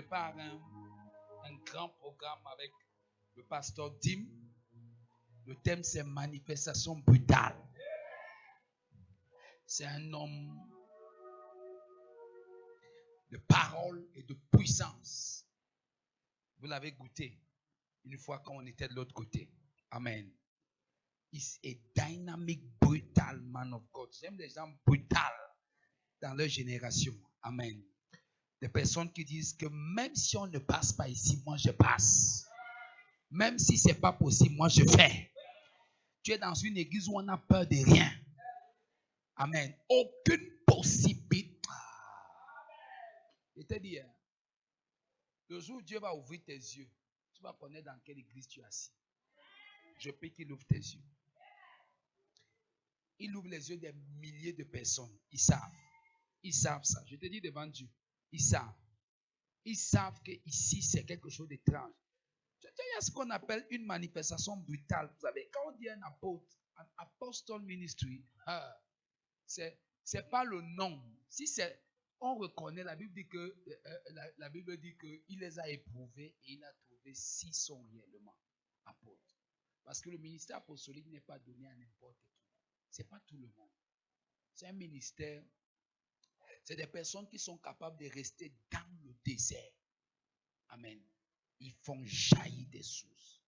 prépare un grand programme avec le pasteur Dim. Le thème, c'est manifestation brutale. C'est un homme de parole et de puissance. Vous l'avez goûté une fois quand on était de l'autre côté. Amen. It's a dynamic, brutal man of God. J'aime les gens brutales dans leur génération. Amen. Des personnes qui disent que même si on ne passe pas ici, moi je passe. Même si ce n'est pas possible, moi je fais. Tu es dans une église où on a peur de rien. Amen. Aucune possibilité. Je te dis, le jour où Dieu va ouvrir tes yeux, tu vas connaître dans quelle église tu es assis. Je prie qu'il ouvre tes yeux. Il ouvre les yeux des milliers de personnes. Ils savent. Ils savent ça. Je te dis devant Dieu. Ils savent. Ils savent que ici c'est quelque chose d'étrange. Il y a ce qu'on appelle une manifestation brutale. Vous savez, quand on dit un apôtre, un apostle ministry, c'est pas le nom. Si c'est, on reconnaît, la Bible dit que la Bible dit qu'il les a éprouvés et il a trouvé s'ils sont réellement apôtres. Parce que le ministère apostolique n'est pas donné à n'importe qui. C'est pas tout le monde. C'est un ministère. C'est des personnes qui sont capables de rester dans le désert. Amen. Ils font jaillir des sources.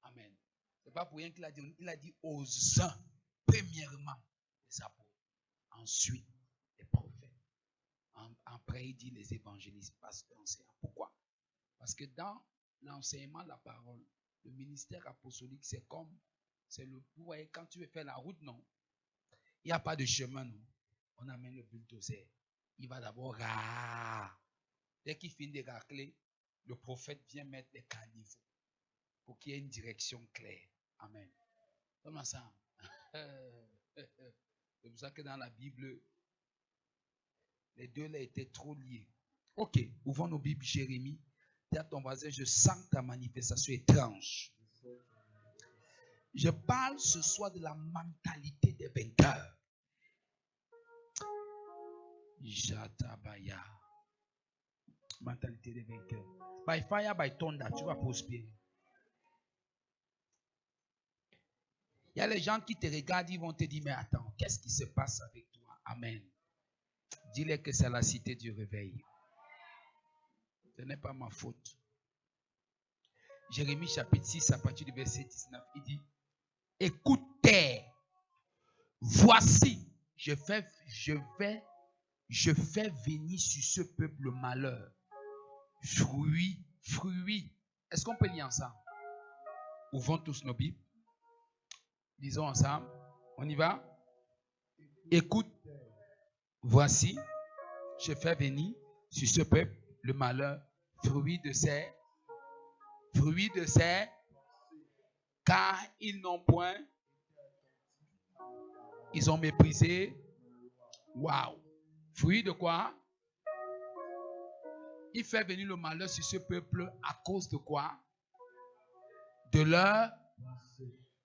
Amen. C'est pas pour rien qu'il a dit aux uns, premièrement, les apôtres, ensuite les prophètes. Après, il dit les évangélistes, pasteurs, enseignants. Pourquoi? Parce que dans l'enseignement de la parole, le ministère apostolique, c'est vous voyez, quand tu veux faire la route, non? Il n'y a pas de chemin, non? On amène le bulldozer. Il va d'abord dès qu'il finit de racler, le prophète vient mettre les caniveaux pour qu'il y ait une direction claire. Amen. Comment ça? C'est pour ça que dans la Bible, les deux là étaient trop liés. Ok, ouvrons nos Bibles, Jérémie. Dis à ton voisin, je sens ta manifestation étrange. Je parle ce soir de la mentalité des vainqueurs. Jatabaya. Mentalité des vainqueurs. By fire, by thunder, tu vas prospérer. Il y a les gens qui te regardent, ils vont te dire, mais attends, qu'est-ce qui se passe avec toi? Amen. Dis-leur que c'est la cité du réveil. Ce n'est pas ma faute. Jérémie chapitre 6, à partir du verset 19, il dit, écoutez, voici, je fais venir sur ce peuple le malheur. Fruits. Est-ce qu'on peut lire ensemble? Ouvrons tous nos Bibles. Lisons ensemble. On y va? Écoute, voici, je fais venir sur ce peuple le malheur, fruit de ses, car ils n'ont point, ils ont méprisé. Waouh! Fruit de quoi? Il fait venir le malheur sur ce peuple à cause de quoi? De leur,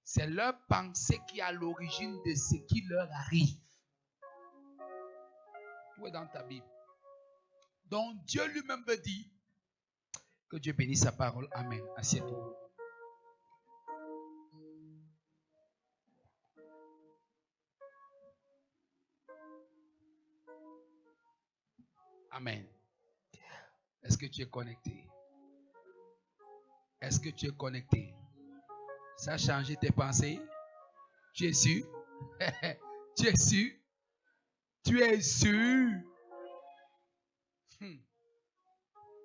c'est leur pensée qui est à l'origine de ce qui leur arrive. Tout est dans ta Bible. Donc Dieu lui-même veut dire que Dieu bénisse sa parole. Amen. Assieds-toi. Amen. Est-ce que tu es connecté? Est-ce que tu es connecté? Ça a changé tes pensées? Tu es sûr? Tu es sûr? Tu es sûr?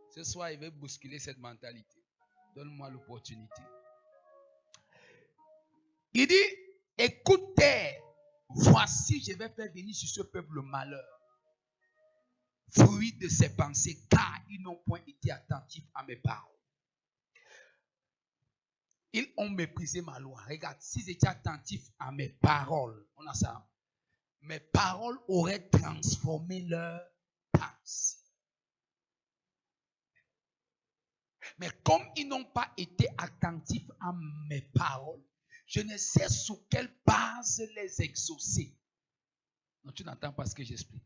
Ce soir, il veut bousculer cette mentalité. Donne-moi l'opportunité. Il dit, écoutez, voici, je vais faire venir sur ce peuple le malheur. Fruit de ses pensées, car ils n'ont point été attentifs à mes paroles. Ils ont méprisé ma loi. Regarde, s'ils étaient attentifs à mes paroles, on a ça. Mes paroles auraient transformé leur pensée. Mais comme ils n'ont pas été attentifs à mes paroles, je ne sais sous quelle base les exaucer. Non, tu n'entends pas ce que j'explique.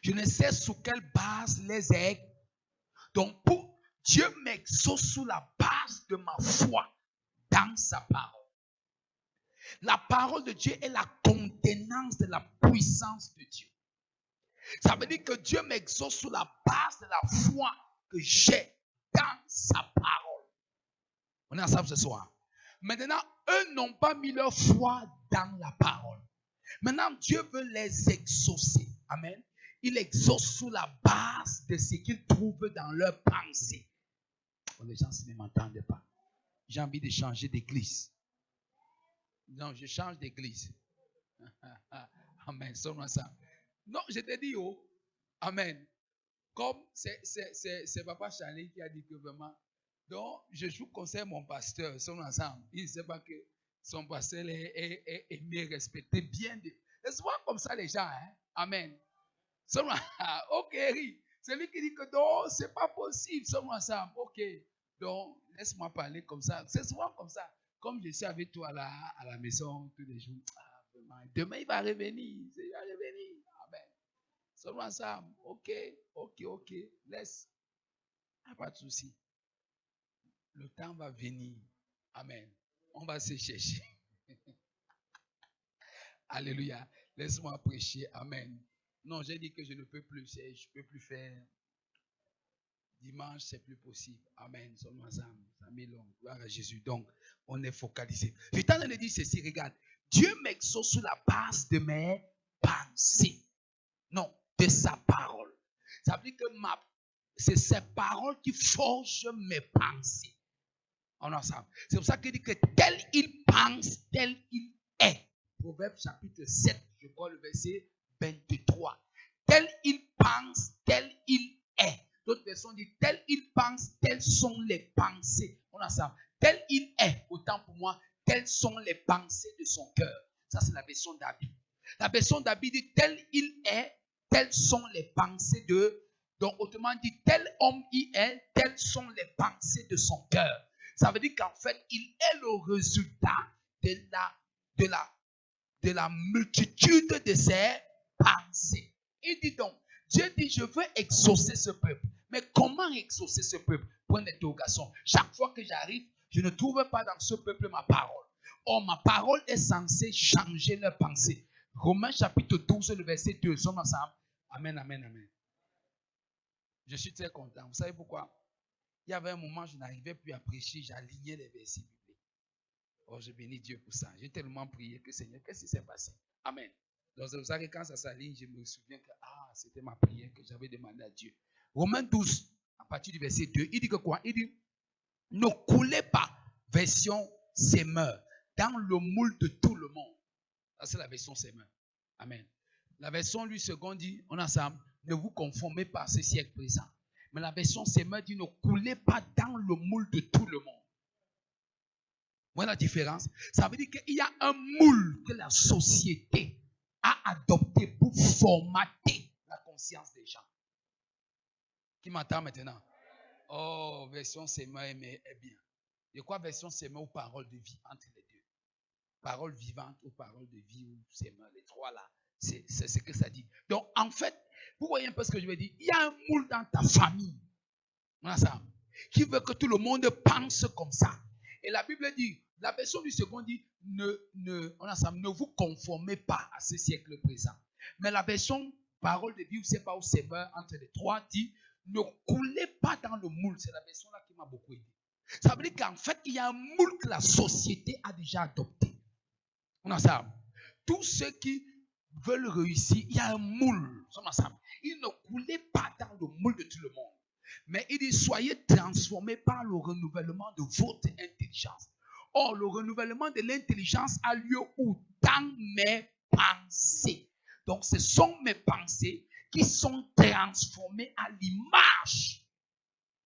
Je ne sais sous quelle base les ai. Donc, pour Dieu m'exauce sous la base de ma foi dans sa parole. La parole de Dieu est la contenance de la puissance de Dieu. Ça veut dire que Dieu m'exauce sous la base de la foi que j'ai dans sa parole. On est ensemble ce soir. Maintenant, eux n'ont pas mis leur foi dans la parole. Maintenant, Dieu veut les exaucer. Amen. Il exauce sous la base de ce qu'ils trouvent dans leur pensée. Les gens ne m'entendent pas. J'ai envie de changer d'église. Non, je change d'église. Amen. Sommes ensemble. Non, je te dis, oh, amen. Comme c'est Papa Charlie qui a dit que vraiment, donc je joue conseil mon pasteur, sommes ensemble. Il ne sait pas que son pasteur est aimé, respecté, bien. C'est souvent comme ça les gens, hein? Amen. Ok, c'est lui qui dit que non, c'est pas possible, sommes ensemble. Ok, donc laisse-moi parler comme ça. C'est souvent comme ça. Comme je suis avec toi là, à la maison tous les jours. Demain il va revenir. Il va revenir. Amen. Sommes ensemble. Ok. Laisse. Pas de souci. Le temps va venir. Amen. On va se chercher. Alléluia. Laisse-moi prêcher. Amen. Non, j'ai dit que je ne peux plus. Je ne peux plus faire. Dimanche, c'est plus possible. Amen. Sommes ensemble. Ça met long. Gloire à Jésus. Donc, on est focalisé. Je suis en train de dire ceci. Regarde. Dieu m'exauce sur la base de mes pensées. Non, de sa parole. Ça veut dire que c'est ses paroles qui forgent mes pensées. On est ensemble. C'est pour ça qu'il dit que tel il pense, tel il est. Proverbe chapitre 7, je crois le verset 23. Tel il pense, tel il est. D'autres versions disent tel il pense, telles sont les pensées. On est ensemble. Tel il est, autant pour moi, telles sont les pensées de son cœur. Ça, c'est la version d'Abi. La version d'Abi dit tel il est, telles sont les pensées de. Donc, autrement dit, tel homme il est, telles sont les pensées de son cœur. Ça veut dire qu'en fait, il est le résultat de la multitude de ses pensées. Il dit donc, Dieu dit, je veux exaucer ce peuple. Mais comment exaucer ce peuple? Point d'interrogation. Chaque fois que j'arrive, je ne trouve pas dans ce peuple ma parole. Or, ma parole est censée changer leurs pensées. Romains chapitre 12, le verset 2, sommes ensemble. Amen, amen, amen. Je suis très content. Vous savez pourquoi? Il y avait un moment, je n'arrivais plus à prêcher, j'alignais les versets bibliques. Oh, je bénis Dieu pour ça. J'ai tellement prié que Seigneur, qu'est-ce qui s'est passé? Amen. Donc, c'est pour ça que quand ça s'aligne, je me souviens que c'était ma prière que j'avais demandé à Dieu. Romains 12, à partir du verset 2, il dit que quoi? Il dit, ne coulez pas, version sémeur, dans le moule de tout le monde. Ça, c'est la version sémeur. Amen. La version lui seconde dit, on ensemble, ne vous conformez pas à ce siècle présent. Mais la version sémeur dit, ne coulez pas dans le moule de tout le monde. Voilà la différence. Ça veut dire qu'il y a un moule que la société a adopté pour formater la conscience des gens. Qui m'entend maintenant? Oh, version sémeur est bien. De quoi version sémeur ou parole de vie entre les deux? Parole vivante ou parole de vie ou sémeur, les trois là, c'est ce que ça dit. Donc en fait, vous voyez un peu ce que je veux dire. Il y a un moule dans ta famille, qui veut que tout le monde pense comme ça. Et la Bible dit, la version du second dit, ne vous conformez pas à ce siècle présent. Mais la version parole de vie, c'est pas au sémeur entre les trois, dit, ne coulez pas dans le moule. C'est la version là qui m'a beaucoup aidé. Ça veut dire qu'en fait, il y a un moule que la société a déjà adopté. On est ensemble. Tous ceux qui veulent réussir, il y a un moule. On est ensemble. Ils ne coulez pas dans le moule de tout le monde. Mais il dit, soyez transformés par le renouvellement de votre intelligence. Or, le renouvellement de l'intelligence a lieu où? Dans mes pensées. Donc, ce sont mes pensées qui sont transformées à l'image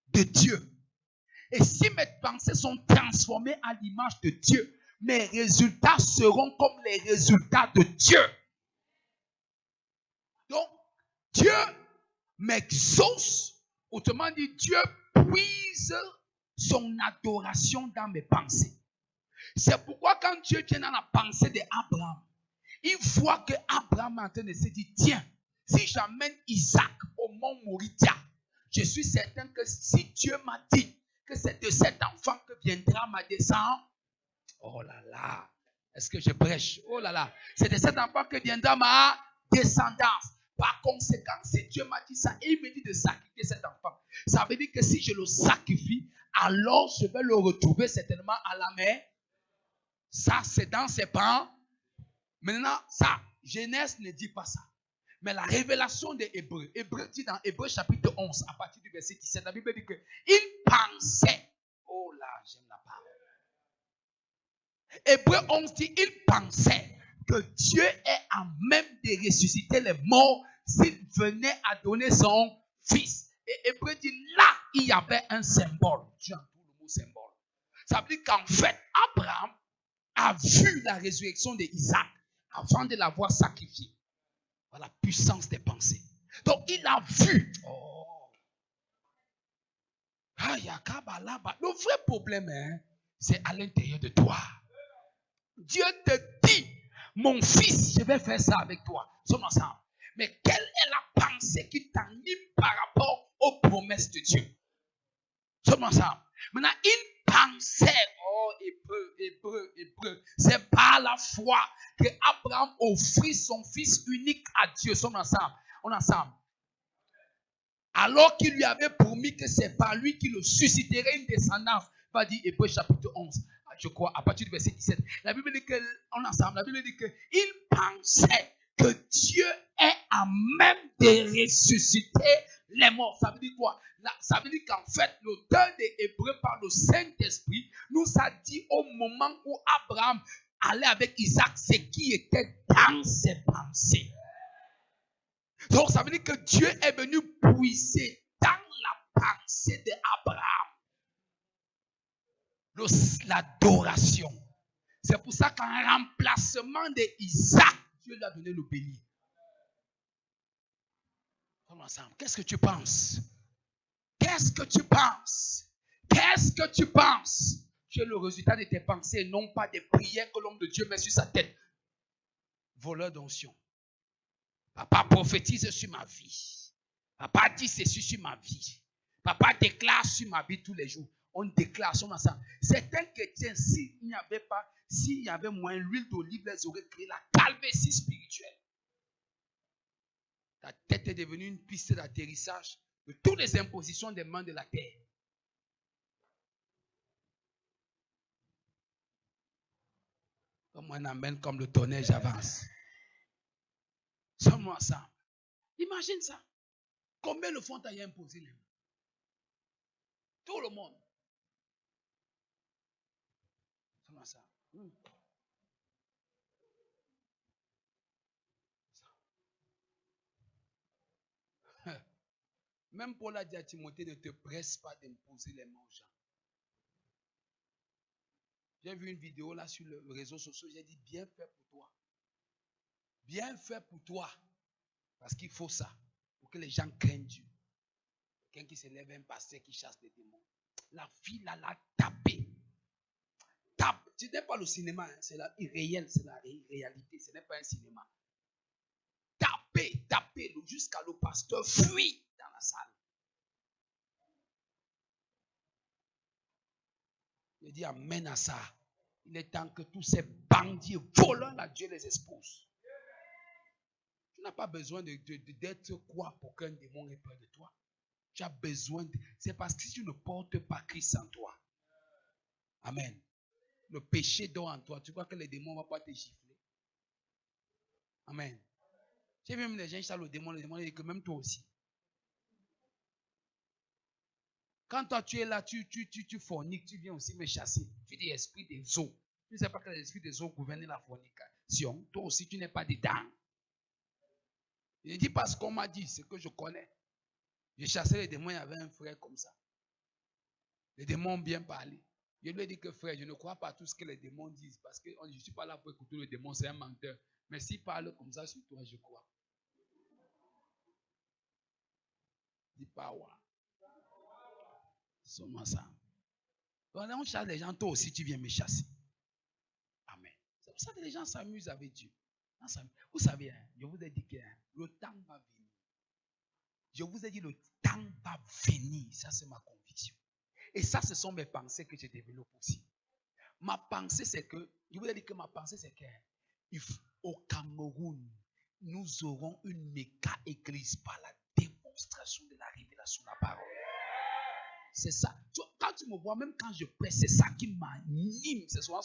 de Dieu. Et si mes pensées sont transformées à l'image de Dieu, mes résultats seront comme les résultats de Dieu. Donc, Dieu m'exauce. Autrement dit, Dieu puise son adoration dans mes pensées. C'est pourquoi quand Dieu vient dans la pensée d'Abraham, il voit que Abraham est en train de se dire, tiens, si j'amène Isaac au mont Moridia, je suis certain que si Dieu m'a dit que c'est de cet enfant que viendra ma descendance, oh là là, est-ce que je prêche? Oh là là, c'est de cet enfant que viendra ma descendance. Par conséquent, si Dieu m'a dit ça et il me dit de sacrifier cet enfant, ça veut dire que si je le sacrifie, alors je vais le retrouver certainement à la mer. Ça, c'est dans ses parents. Maintenant, ça, Genèse ne dit pas ça. Mais la révélation des Hébreux, Hébreux dit dans Hébreux chapitre 11, à partir du verset 17, la Bible dit qu'il pensait. Oh là, j'aime la parole. Hébreux 11 dit, il pensait que Dieu est à même de ressusciter les morts s'il venait à donner son fils. Et Hébreux dit, là, il y avait un symbole. Dieu emploie le mot symbole. Ça veut dire qu'en fait, Abraham a vu la résurrection d'Isaac avant de l'avoir sacrifié. Voilà la puissance des pensées. Donc, il a vu. Oh. Le vrai problème, c'est à l'intérieur de toi. Dieu te dit, mon fils, je vais faire ça avec toi. Sommes ensemble. Mais quelle est la pensée qui t'anime par rapport aux promesses de Dieu? Sommes ensemble. Maintenant, il pensait, oh, Hébreu. C'est par la foi que Abraham offrit son fils unique à Dieu. Sommes ensemble. On est ensemble. Alors qu'il lui avait promis que c'est par lui qu'il le susciterait une descendance. Va dire Hébreux chapitre 11, je crois, à partir du verset 17. La Bible dit que, on est ensemble, la Bible dit qu'il pensait que Dieu est à même de ressusciter les morts. Ça veut dire quoi? Ça veut dire qu'en fait, l'auteur des Hébreux par le Saint-Esprit nous a dit au moment où Abraham allait avec Isaac, ce qui était dans ses pensées. Donc, ça veut dire que Dieu est venu puiser dans la pensée d'Abraham l'adoration. C'est pour ça qu'en remplacement d'Isaac, Dieu lui a donné le bélier. Ensemble. Qu'est-ce que tu penses? Qu'est-ce que tu penses? Qu'est-ce que tu penses? Tu es le résultat de tes pensées, non pas des prières que l'homme de Dieu met sur sa tête. Voleur d'onction. Papa prophétise sur ma vie. Papa dit ceci sur ma vie. Papa déclare sur ma vie tous les jours. On déclare son ensemble. Certains chrétiens, s'il y avait moins l'huile d'olive, les auraient créé la calvétie spirituelle. Ta tête est devenue une piste d'atterrissage de toutes les impositions des mains de la terre. Comme un amène, comme le tonnerre, j'avance. Sommes-nous ensemble. Imagine ça. Combien le font t'ailleurs imposer les mains? Tout le monde. Sommes-nous ensemble. Même Paul a dit à Timothée, ne te presse pas d'imposer les mains aux gens. J'ai vu une vidéo là sur le réseau social, j'ai dit bien fait pour toi. Bien fait pour toi. Parce qu'il faut ça. Pour que les gens craignent Dieu. Quelqu'un qui se lève, un pasteur qui chasse les démons. La fille là l'a tapé. Tape. Ce n'est pas le cinéma, hein, c'est la irréel, c'est la réalité, ce n'est pas un cinéma. Tapé, jusqu'à le pasteur fuit dans la salle. Il dit amen à ça. Il est temps que tous ces bandits volants à Dieu les expose. Tu n'as pas besoin d'être quoi pour qu'un démon ait peur de toi. Tu as besoin c'est parce que si tu ne portes pas Christ en toi. Amen. Le péché dort en toi. Tu crois que les démons ne vont pas te gifler. Amen. J'ai vu même les gens qui chassent le démon dit que même toi aussi. Quand toi tu es là, tu forniques, tu viens aussi me chasser. Tu dis esprit des eaux. Tu ne sais pas que l'esprit des eaux gouverne la fornication. Toi aussi tu n'es pas dedans. Je dis parce qu'on m'a dit, c'est que je connais. J'ai chassé les démons, il y avait un frère comme ça. Les démons ont bien parlé. Je lui ai dit que frère, je ne crois pas à tout ce que les démons disent parce que je ne suis pas là pour écouter le démon, c'est un menteur. Mais s'il parle comme ça sur toi, je crois. Dis pas ouais. Sommes ensemble. Donc là, on chasse les gens, toi aussi tu viens me chasser. Amen. C'est pour ça que les gens s'amusent avec Dieu. Vous savez, je vous ai dit que le temps va venir. Je vous ai dit, le temps va venir. Ça, c'est ma conviction. Et ça, ce sont mes pensées que je développe aussi. Ma pensée, c'est que, je vous ai dit que ma pensée, c'est qu'au Cameroun, nous aurons une méga-église par la démonstration de la révélation de la parole. C'est ça. Quand tu me vois, même quand je prêche, c'est ça qui m'anime. C'est souvent,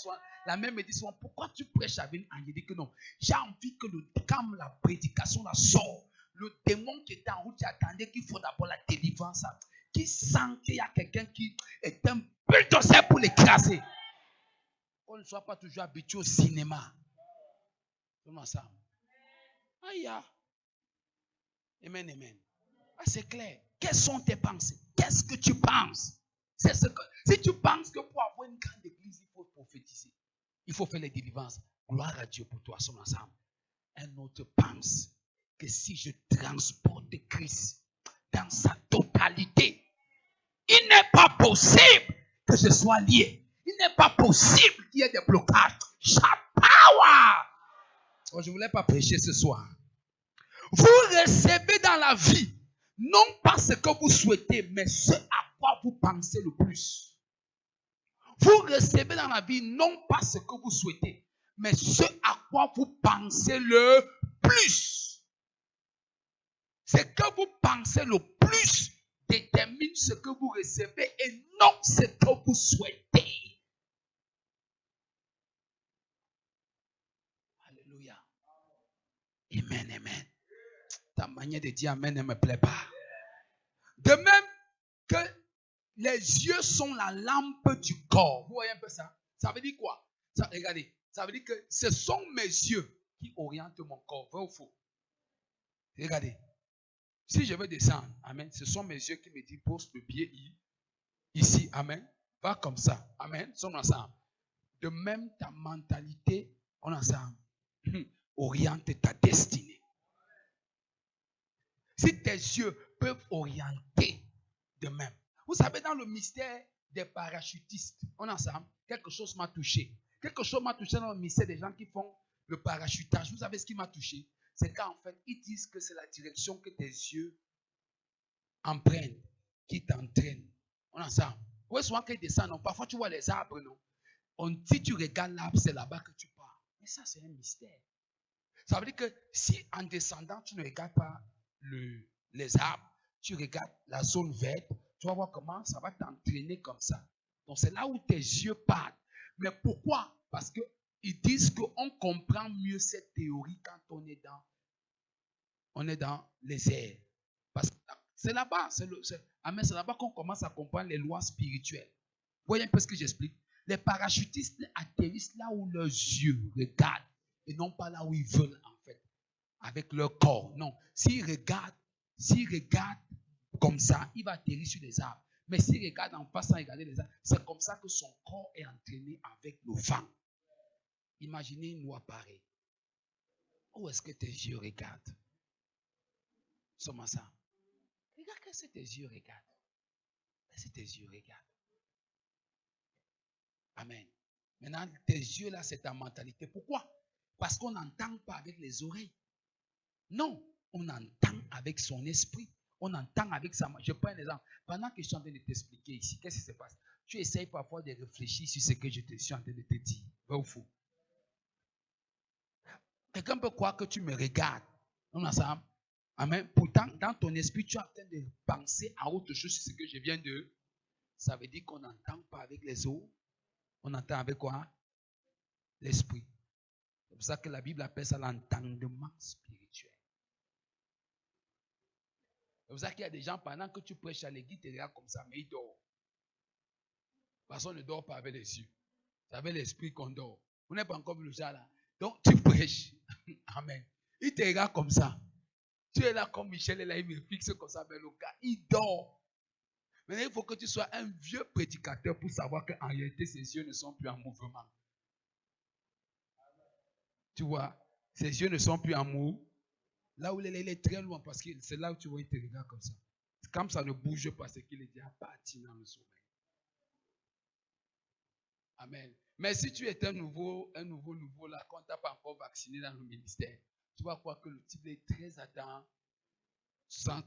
la même me dit souvent, pourquoi tu prêches avec un? Je dis que non. J'ai envie que quand la prédication la sort, le démon qui était en route, qui attendait qu'il faut d'abord la délivrance, qui sent qu'il y a quelqu'un qui est un bulldozer pour l'écraser. Qu'on ne soit pas toujours habitué au cinéma. Comment ça? Aïe. Amen, amen. Ah, c'est clair. Quelles sont tes pensées? Qu'est-ce que tu penses? C'est ce que, si tu penses que pour avoir une grande église, il faut prophétiser, il faut faire les délivrances, gloire à Dieu pour toi, sommes ensemble. Un autre pense que si je transporte Christ dans sa totalité, il n'est pas possible que je sois lié. Il n'est pas possible qu'il y ait des blocages. Chapawa! Oh, je ne voulais pas prêcher ce soir. Vous recevez dans la vie non pas ce que vous souhaitez, mais ce à quoi vous pensez le plus. Vous recevez dans la vie non pas ce que vous souhaitez, mais ce à quoi vous pensez le plus. Ce que vous pensez le plus détermine ce que vous recevez et non ce que vous souhaitez. Alléluia. Amen, amen. Ta manière de dire amen ne me plaît pas. De même que les yeux sont la lampe du corps. Vous voyez un peu ça? Ça veut dire quoi? Ça, regardez, ça veut dire que ce sont mes yeux qui orientent mon corps. Vrai ou faux? Regardez. Si je veux descendre, amen, ce sont mes yeux qui me disent pose le pied ici, amen. Va comme ça, amen. Sommes ensemble. De même, ta mentalité, on est ensemble, oriente ta destinée. Si tes yeux peuvent orienter de même. Vous savez, dans le mystère des parachutistes, on est ensemble, quelque chose m'a touché. Quelque chose m'a touché dans le mystère des gens qui font le parachutage. Vous savez ce qui m'a touché? C'est qu'en fait, ils disent que c'est la direction que tes yeux empruntent qui t'entraîne. On est ensemble. Vous voyez souvent qu'ils descendent, non? Parfois tu vois les arbres, non? Si tu regardes l'arbre, c'est là-bas que tu pars. Mais ça, c'est un mystère. Ça veut dire que si en descendant, tu ne regardes pas les arbres, tu regardes la zone verte, tu vas voir comment ça va t'entraîner comme ça. Donc c'est là où tes yeux partent. Mais pourquoi? Parce qu'ils disent qu'on comprend mieux cette théorie quand on est dans les airs. Parce que c'est là-bas, c'est là-bas qu'on commence à comprendre les lois spirituelles. Vous voyez un peu ce que j'explique? Les parachutistes atterrissent là où leurs yeux regardent et non pas là où ils veulent en fait, avec leur corps. Non, s'ils regardent comme ça, il va atterrir sur les arbres. Mais s'il regarde en face sans regarder les arbres, c'est comme ça que son corps est entraîné avec le vent. Imaginez une loi pareille. Où est-ce que tes yeux regardent? Sommes ça. Regarde qu'est-ce que tes yeux regardent. Qu'est-ce que tes yeux regardent? Amen. Maintenant, tes yeux là, c'est ta mentalité. Pourquoi? Parce qu'on n'entend pas avec les oreilles. Non, on entend avec son esprit. On entend avec sa main. Je prends un exemple. Pendant que je suis en train de t'expliquer ici, qu'est-ce qui se passe? Tu essayes parfois de réfléchir sur ce que je te suis en train de te dire. Vrai ou faux? Quelqu'un peut croire que tu me regardes. On ensemble. Amen. Pourtant, dans ton esprit, tu es en train de penser à autre chose sur ce que je viens de. Ça veut dire qu'on n'entend pas avec les os. On entend avec quoi? L'esprit. C'est pour ça que la Bible appelle ça l'entendement spirituel. C'est pour ça qu'il y a des gens, pendant que tu prêches à l'église, tu regardes comme ça, mais ils dorment. Parce qu'on ne dort pas avec les yeux. C'est avec l'esprit qu'on dort. Vous n'avez pas encore vu le genre là. Donc tu prêches. Amen. Il te regarde comme ça. Tu es là comme Michel est là, il me fixe comme ça, mais le gars, il dort. Maintenant, il faut que tu sois un vieux prédicateur pour savoir qu'en réalité, ses yeux ne sont plus en mouvement. Tu vois, ses yeux ne sont plus en mouvement. Là où il est très loin, parce que c'est là où tu vois, il te regarde comme ça. Comme ça ne bouge pas, c'est qu'il est déjà parti dans le sommeil. Amen. Mais si tu es un nouveau là, qu'on ne t'a pas encore vacciné dans le ministère, tu vas croire que le type est très attentif sans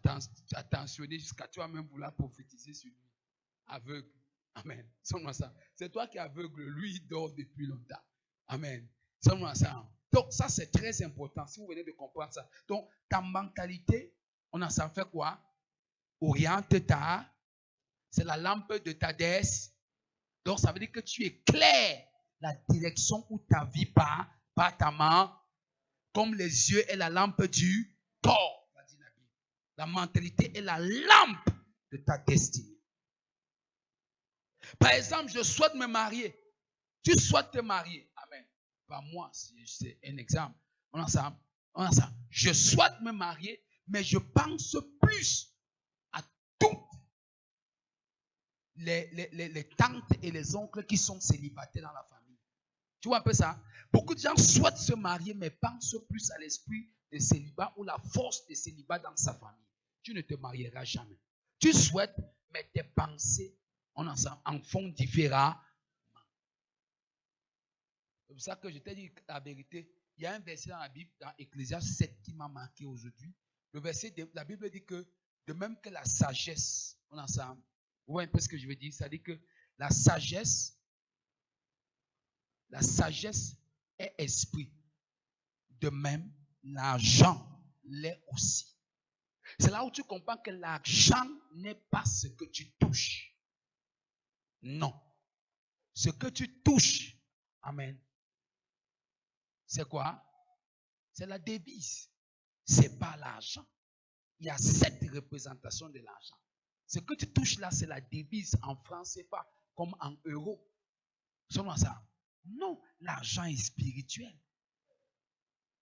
t'attentionner jusqu'à toi même vouloir prophétiser sur lui. Aveugle. Amen. Sommes-nous ensemble. C'est toi qui es aveugle. Lui, il dort depuis longtemps. Amen. Sommes-nous ensemble. Donc, ça, c'est très important. Si vous venez de comprendre ça. Donc, ta mentalité, on en s'en fait quoi? Oriente ta. C'est la lampe de ta déesse. Donc, ça veut dire que tu éclaires la direction où ta vie part, par ta main, comme les yeux est la lampe du corps. La mentalité est la lampe de ta destinée. Par exemple, je souhaite me marier. Tu souhaites te marier. Amen. Pas moi, c'est un exemple. On a ça. Je souhaite me marier, mais je pense plus à toutes les tantes et les oncles qui sont célibataires dans la famille. Tu vois un peu ça? Beaucoup de gens souhaitent se marier, mais pensent plus à l'esprit de célibat ou la force de célibat dans sa famille. Tu ne te marieras jamais. Tu souhaites, mais tes pensées en font différemment. C'est pour ça que je t'ai dit la vérité. Il y a un verset dans la Bible, dans Ecclésiaste 7, qui m'a marqué aujourd'hui. Le verset, la Bible dit que, de même que la sagesse, vous voyez un peu ce que je veux dire? Ça dit que la sagesse est esprit. De même, l'argent l'est aussi. C'est là où tu comprends que l'argent n'est pas ce que tu touches. Non. Ce que tu touches, amen, c'est quoi? C'est la devise. Ce n'est pas l'argent. Il y a 7 représentations de l'argent. Ce que tu touches là, c'est la devise en francs CFA, comme en euros. Selon ça. Non, l'argent est spirituel.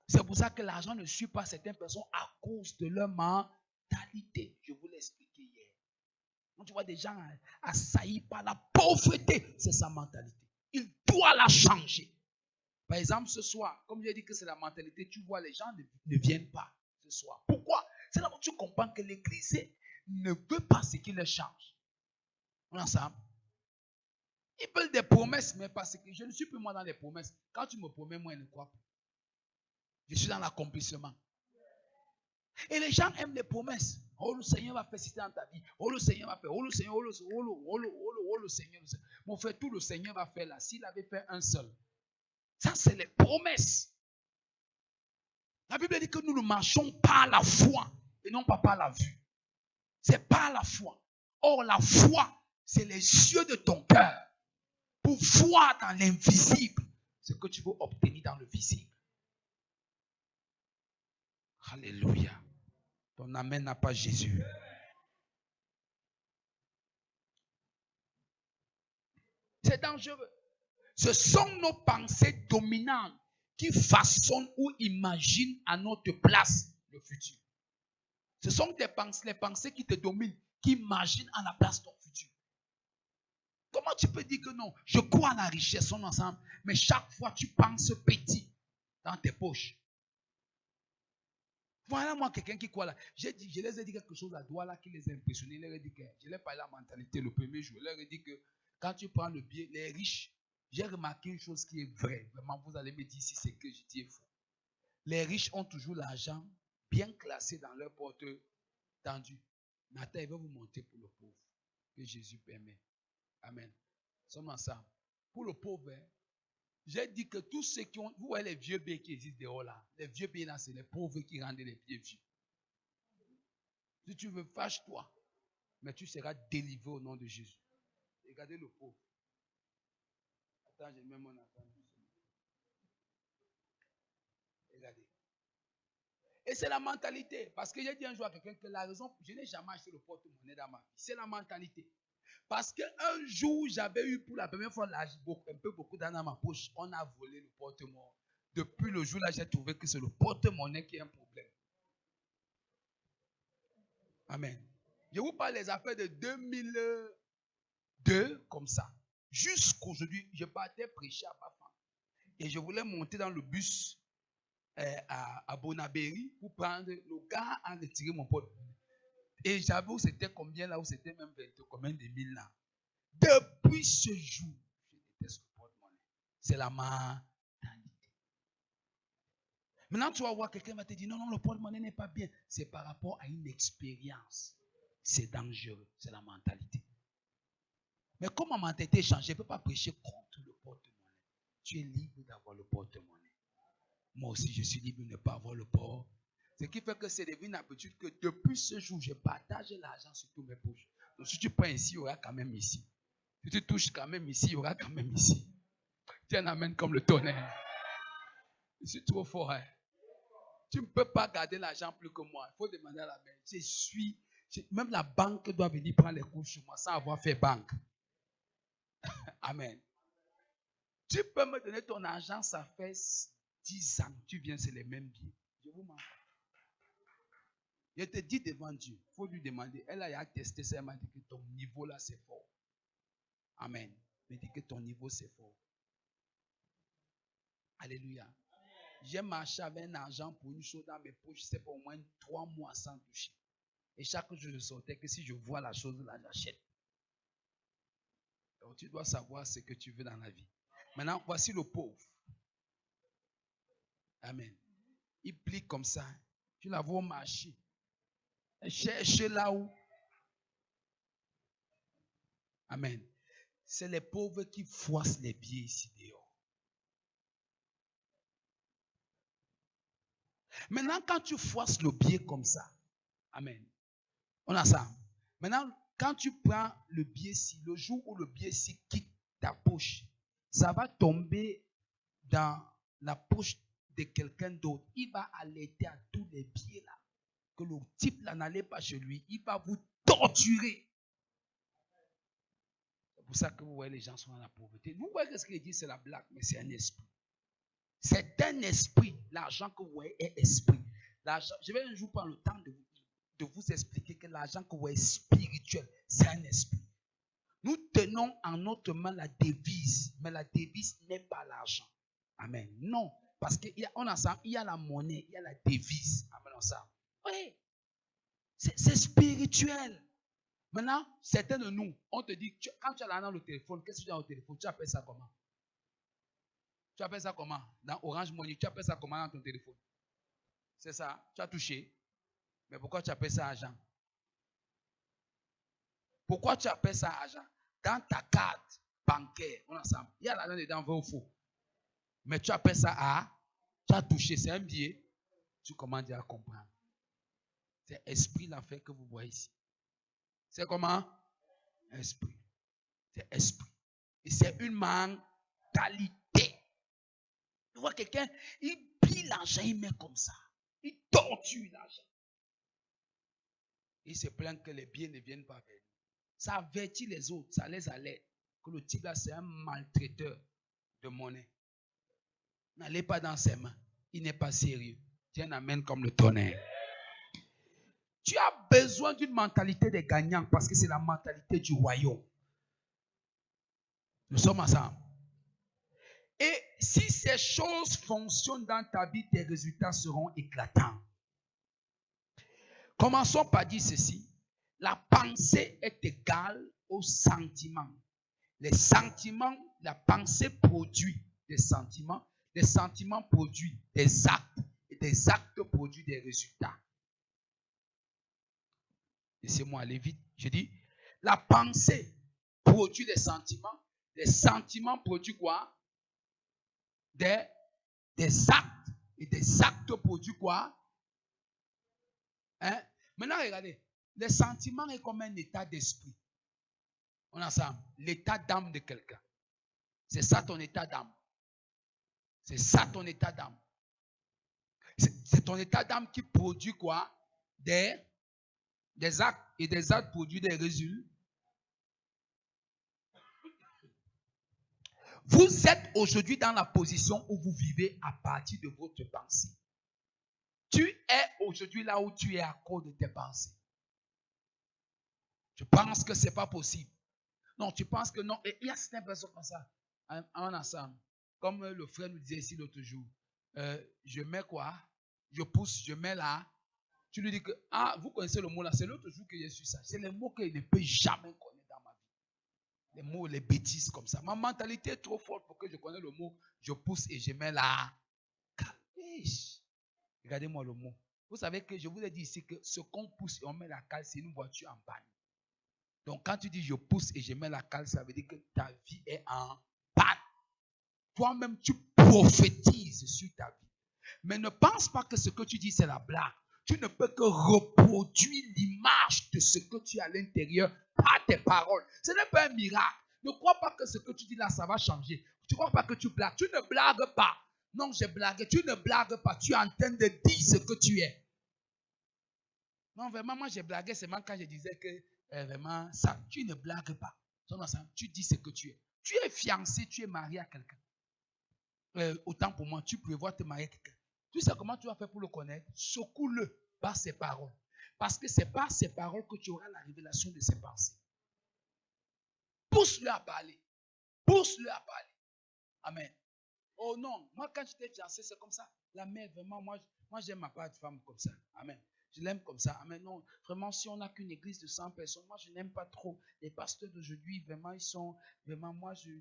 C'est pour ça que l'argent ne suit pas certaines personnes à cause de leur mentalité. Je vous l'ai expliqué hier. Quand tu vois des gens assaillis par la pauvreté, c'est sa mentalité. Il doit la changer. Par exemple, ce soir, comme j'ai dit que c'est la mentalité, tu vois, les gens ne viennent pas ce soir. Pourquoi? C'est là où tu comprends que l'Église ne veut pas ce qui les change. On est ensemble? Ils veulent des promesses, mais parce que je ne suis plus moi dans les promesses. Quand tu me promets, moi, je ne crois pas. Je suis dans l'accomplissement. Et les gens aiment les promesses. Oh, le Seigneur va faire ceci dans ta vie. Oh, le Seigneur va faire. Oh, le Seigneur, le Seigneur. Mon frère, tout le Seigneur va faire là. S'il avait fait un seul. Ça, c'est les promesses. La Bible dit que nous ne marchons par la foi et non pas par la vue. C'est par la foi. Or, la foi, c'est les yeux de ton cœur pour voir dans l'invisible ce que tu veux obtenir dans le visible. Alléluia. Ton amen n'a pas Jésus. C'est dangereux. Ce sont nos pensées dominantes qui façonnent ou imaginent à notre place le futur. Ce sont les pensées qui te dominent, qui imaginent à la place ton futur. Comment tu peux dire que non? Je crois à la richesse, on ensemble, mais chaque fois tu penses petit dans tes poches. Voilà moi quelqu'un qui croit là. Je les ai dit quelque chose à Douala qui les a impressionnés. Je leur ai dit que je leur ai parlé de la mentalité le premier jour. Je leur ai dit que quand tu prends le billet, les riches, j'ai remarqué une chose qui est vraie. Vraiment, vous allez me dire si c'est que je dis est faux. Les riches ont toujours l'argent bien classé dans leur porte tendu. Maintenant, il va vous monter pour le pauvre. Que Jésus permet. Amen. Nous sommes ensemble. Pour le pauvre, j'ai dit que tous ceux qui ont... Vous voyez les vieux billets qui existent dehors là. Les vieux billets là, c'est les pauvres qui rendent les pieds vieux. Si tu veux, fâche-toi. Mais tu seras délivré au nom de Jésus. Regardez le pauvre. Attends, j'ai même mon enfant. Regardez. Et c'est la mentalité. Parce que j'ai dit un jour à quelqu'un que la raison, je n'ai jamais acheté le porte-monnaie dans ma vie. C'est la mentalité. Parce qu'un jour, j'avais eu pour la première fois beaucoup d'argent dans ma poche. On a volé le porte-monnaie. Depuis le jour-là, j'ai trouvé que c'est le porte-monnaie qui est un problème. Amen. Je vous parle des affaires de 2002, comme ça. Jusqu'aujourd'hui, je partais prêcher à Bafan. Et je voulais monter dans le bus à Bonabéry pour prendre. Le gars a retiré mon porte-monnaie. Et j'avoue, où c'était combien là, où c'était même 20, combien de mille là. Depuis ce jour, je déteste le porte-monnaie. C'est la mentalité. Maintenant, tu vas voir quelqu'un va te dire, non, non, le porte-monnaie n'est pas bien. C'est par rapport à une expérience. C'est dangereux, c'est la mentalité. Mais comme ma mentalité est changée, je ne peux pas prêcher contre le porte-monnaie. Tu es libre d'avoir le porte-monnaie. Moi aussi, je suis libre de ne pas avoir le porte. Ce qui fait que c'est devenu une habitude que depuis ce jour, je partage l'argent sur tous mes poches. Donc si tu prends ici, il y aura quand même ici. Si tu touches quand même ici, il y aura quand même ici. Tu en amènes comme le tonnerre. Je suis trop fort. Hein? Tu ne peux pas garder l'argent plus que moi. Il faut demander à la banque. Même la banque doit venir prendre les cours sur moi sans avoir fait banque. Amen. Tu peux me donner ton argent, ça fait 10 ans. Tu viens, c'est les mêmes billets. Je vous mens. Je te dis devant Dieu, il faut lui demander. Elle a testé ça, elle m'a dit que ton niveau là, c'est fort. Amen. Elle m'a dit que ton niveau, c'est fort. Alléluia. J'ai marché avec un argent pour une chose dans mes poches, c'est pour au moins 3 mois sans toucher. Et chaque jour, je sortais que si je vois la chose là, j'achète. Donc, tu dois savoir ce que tu veux dans la vie. Maintenant, voici le pauvre. Amen. Il plie comme ça. Tu la vois marcher. Elle cherche là où. Amen. C'est les pauvres qui froissent les pieds ici dehors. Maintenant, quand tu froisses le pied comme ça, amen. On a ça. Maintenant, quand tu prends le biais-ci, le jour où le biais-ci quitte ta poche, ça va tomber dans la poche de quelqu'un d'autre. Il va alerter à tous les pieds là que le type là n'allait pas chez lui. Il va vous torturer. C'est pour ça que vous voyez les gens sont dans la pauvreté. Vous voyez ce qu'il dit, c'est la blague, mais c'est un esprit. C'est un esprit. L'argent que vous voyez est esprit. Je vais un jour prendre le temps de vous expliquer que l'argent que vous voyez spirituel, c'est un esprit. Nous tenons en notre main la devise, mais la devise n'est pas l'argent. Amen. Non, parce qu'il y a la monnaie, il y a la devise. Amen, ensemble. Oui, c'est spirituel. Maintenant, certains de nous, on te dit, quand tu as l'argent dans le téléphone, qu'est-ce que tu as au téléphone? Tu appelles ça comment? Tu appelles ça comment? Dans Orange Money, tu appelles ça comment dans ton téléphone? C'est ça, tu as touché. Mais pourquoi tu appelles ça argent? Pourquoi tu appelles ça argent? Dans ta carte bancaire, on ensemble, il y a l'argent dedans, vrai ou faux? Mais tu appelles ça à, tu as touché, c'est un billet. Tu commences à comprendre. C'est esprit l'affaire que vous voyez ici. C'est comment? Esprit. C'est esprit. Et c'est une mentalité. Tu vois quelqu'un, il plie l'argent, il met comme ça. Il torture l'argent. Il se plaint que les biens ne viennent pas vers lui. Ça avertit les autres, ça les alerte. Que le type là, c'est un maltraiteur de monnaie. N'allez pas dans ses mains. Il n'est pas sérieux. Tiens, amène comme le tonnerre. Tu as besoin d'une mentalité de gagnant parce que c'est la mentalité du royaume. Nous sommes ensemble. Et si ces choses fonctionnent dans ta vie, tes résultats seront éclatants. Commençons par dire ceci. La pensée est égale au sentiment. Les sentiments, la pensée produit des sentiments. Les sentiments produisent des actes. Et des actes produisent des résultats. Laissez-moi aller vite. Je dis, la pensée produit des sentiments. Les sentiments produisent quoi? Des actes. Et des actes produisent quoi? Hein? Maintenant, regardez. Les sentiments est comme un état d'esprit. On a ça. L'état d'âme de quelqu'un. C'est ça ton état d'âme. C'est ça ton état d'âme. C'est ton état d'âme qui produit quoi? Des actes. Et des actes produisent des résultats. Vous êtes aujourd'hui dans la position où vous vivez à partir de votre pensée. Tu es aujourd'hui là où tu es à cause de tes pensées. Je pense que ce n'est pas possible. Non, tu penses que non. Et il y a certaines personnes comme ça, en ensemble. Comme le frère nous disait ici l'autre jour. Je mets quoi? Je pousse, je mets là. Tu lui dis que, vous connaissez le mot là. C'est l'autre jour que j'ai su ça. C'est le mot qu'il ne peut jamais connaître dans ma vie. Les mots, les bêtises comme ça. Ma mentalité est trop forte pour que je connaisse le mot. Je pousse et je mets là. Regardez-moi le mot. Vous savez que je vous ai dit ici que ce qu'on pousse et on met la cale, c'est une voiture en panne. Donc quand tu dis je pousse et je mets la cale, ça veut dire que ta vie est en panne. Toi-même, tu prophétises sur ta vie. Mais ne pense pas que ce que tu dis, c'est la blague. Tu ne peux que reproduire l'image de ce que tu as à l'intérieur par tes paroles. Ce n'est pas un miracle. Ne crois pas que ce que tu dis là, ça va changer. Tu ne crois pas que tu blagues. Tu ne blagues pas. Non, j'ai blagué. Tu ne blagues pas. Tu es en train de dire ce que tu es. Non, vraiment, moi, j'ai blagué seulement quand je disais que vraiment, ça, tu ne blagues pas. Tu dis ce que tu es. Tu es fiancé, tu es marié à quelqu'un. Autant pour moi, tu prévois te marier à quelqu'un. Tu sais comment tu vas faire pour le connaître? Secoue-le par ses paroles. Parce que c'est par ses paroles que tu auras la révélation de ses pensées. Pousse-le à parler. Pousse-le à parler. Amen. Oh non, moi quand j'étais fiancé, c'est comme ça. La mère, vraiment, moi j'aime ma part de femme comme ça. Amen. Je l'aime comme ça. Amen. Non, vraiment, si on n'a qu'une église de 100 personnes, moi je n'aime pas trop. Les pasteurs d'aujourd'hui, vraiment, ils sont, vraiment, moi je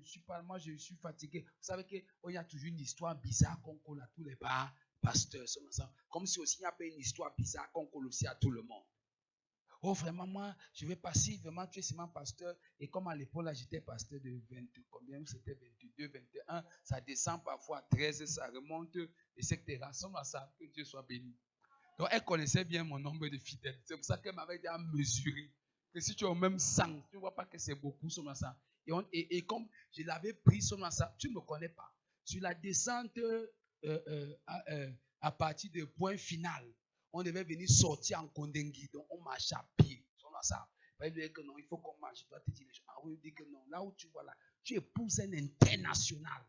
suis fatigué. Vous savez qu'il y a toujours une histoire bizarre qu'on colle à tous les pasteurs. Comme si aussi il n'y a pas une histoire bizarre qu'on colle aussi à tout le monde. Oh, vraiment, moi, je vais passer, vraiment, tu es seulement pasteur. Et comme à l'époque, là, j'étais pasteur de 20, combien c'était 22, 21, ça descend parfois à 13, ça remonte, etc. Somme à ça, que Dieu soit béni. Donc, elle connaissait bien mon nombre de fidèles. C'est pour ça qu'elle m'avait déjà mesuré. Que si tu es au même sang, tu ne vois pas que c'est beaucoup, somme à ça. Et comme je l'avais pris, somme à ça, tu ne me connais pas. Sur la descente à partir du point final, on devait venir sortir en Kondengui, donc on marchait à pied. Ça. Il dit que non, il faut qu'on marche. Je dois te dire les choses. Ah oui, il dit que non. Là où tu vois là, tu épouses un international.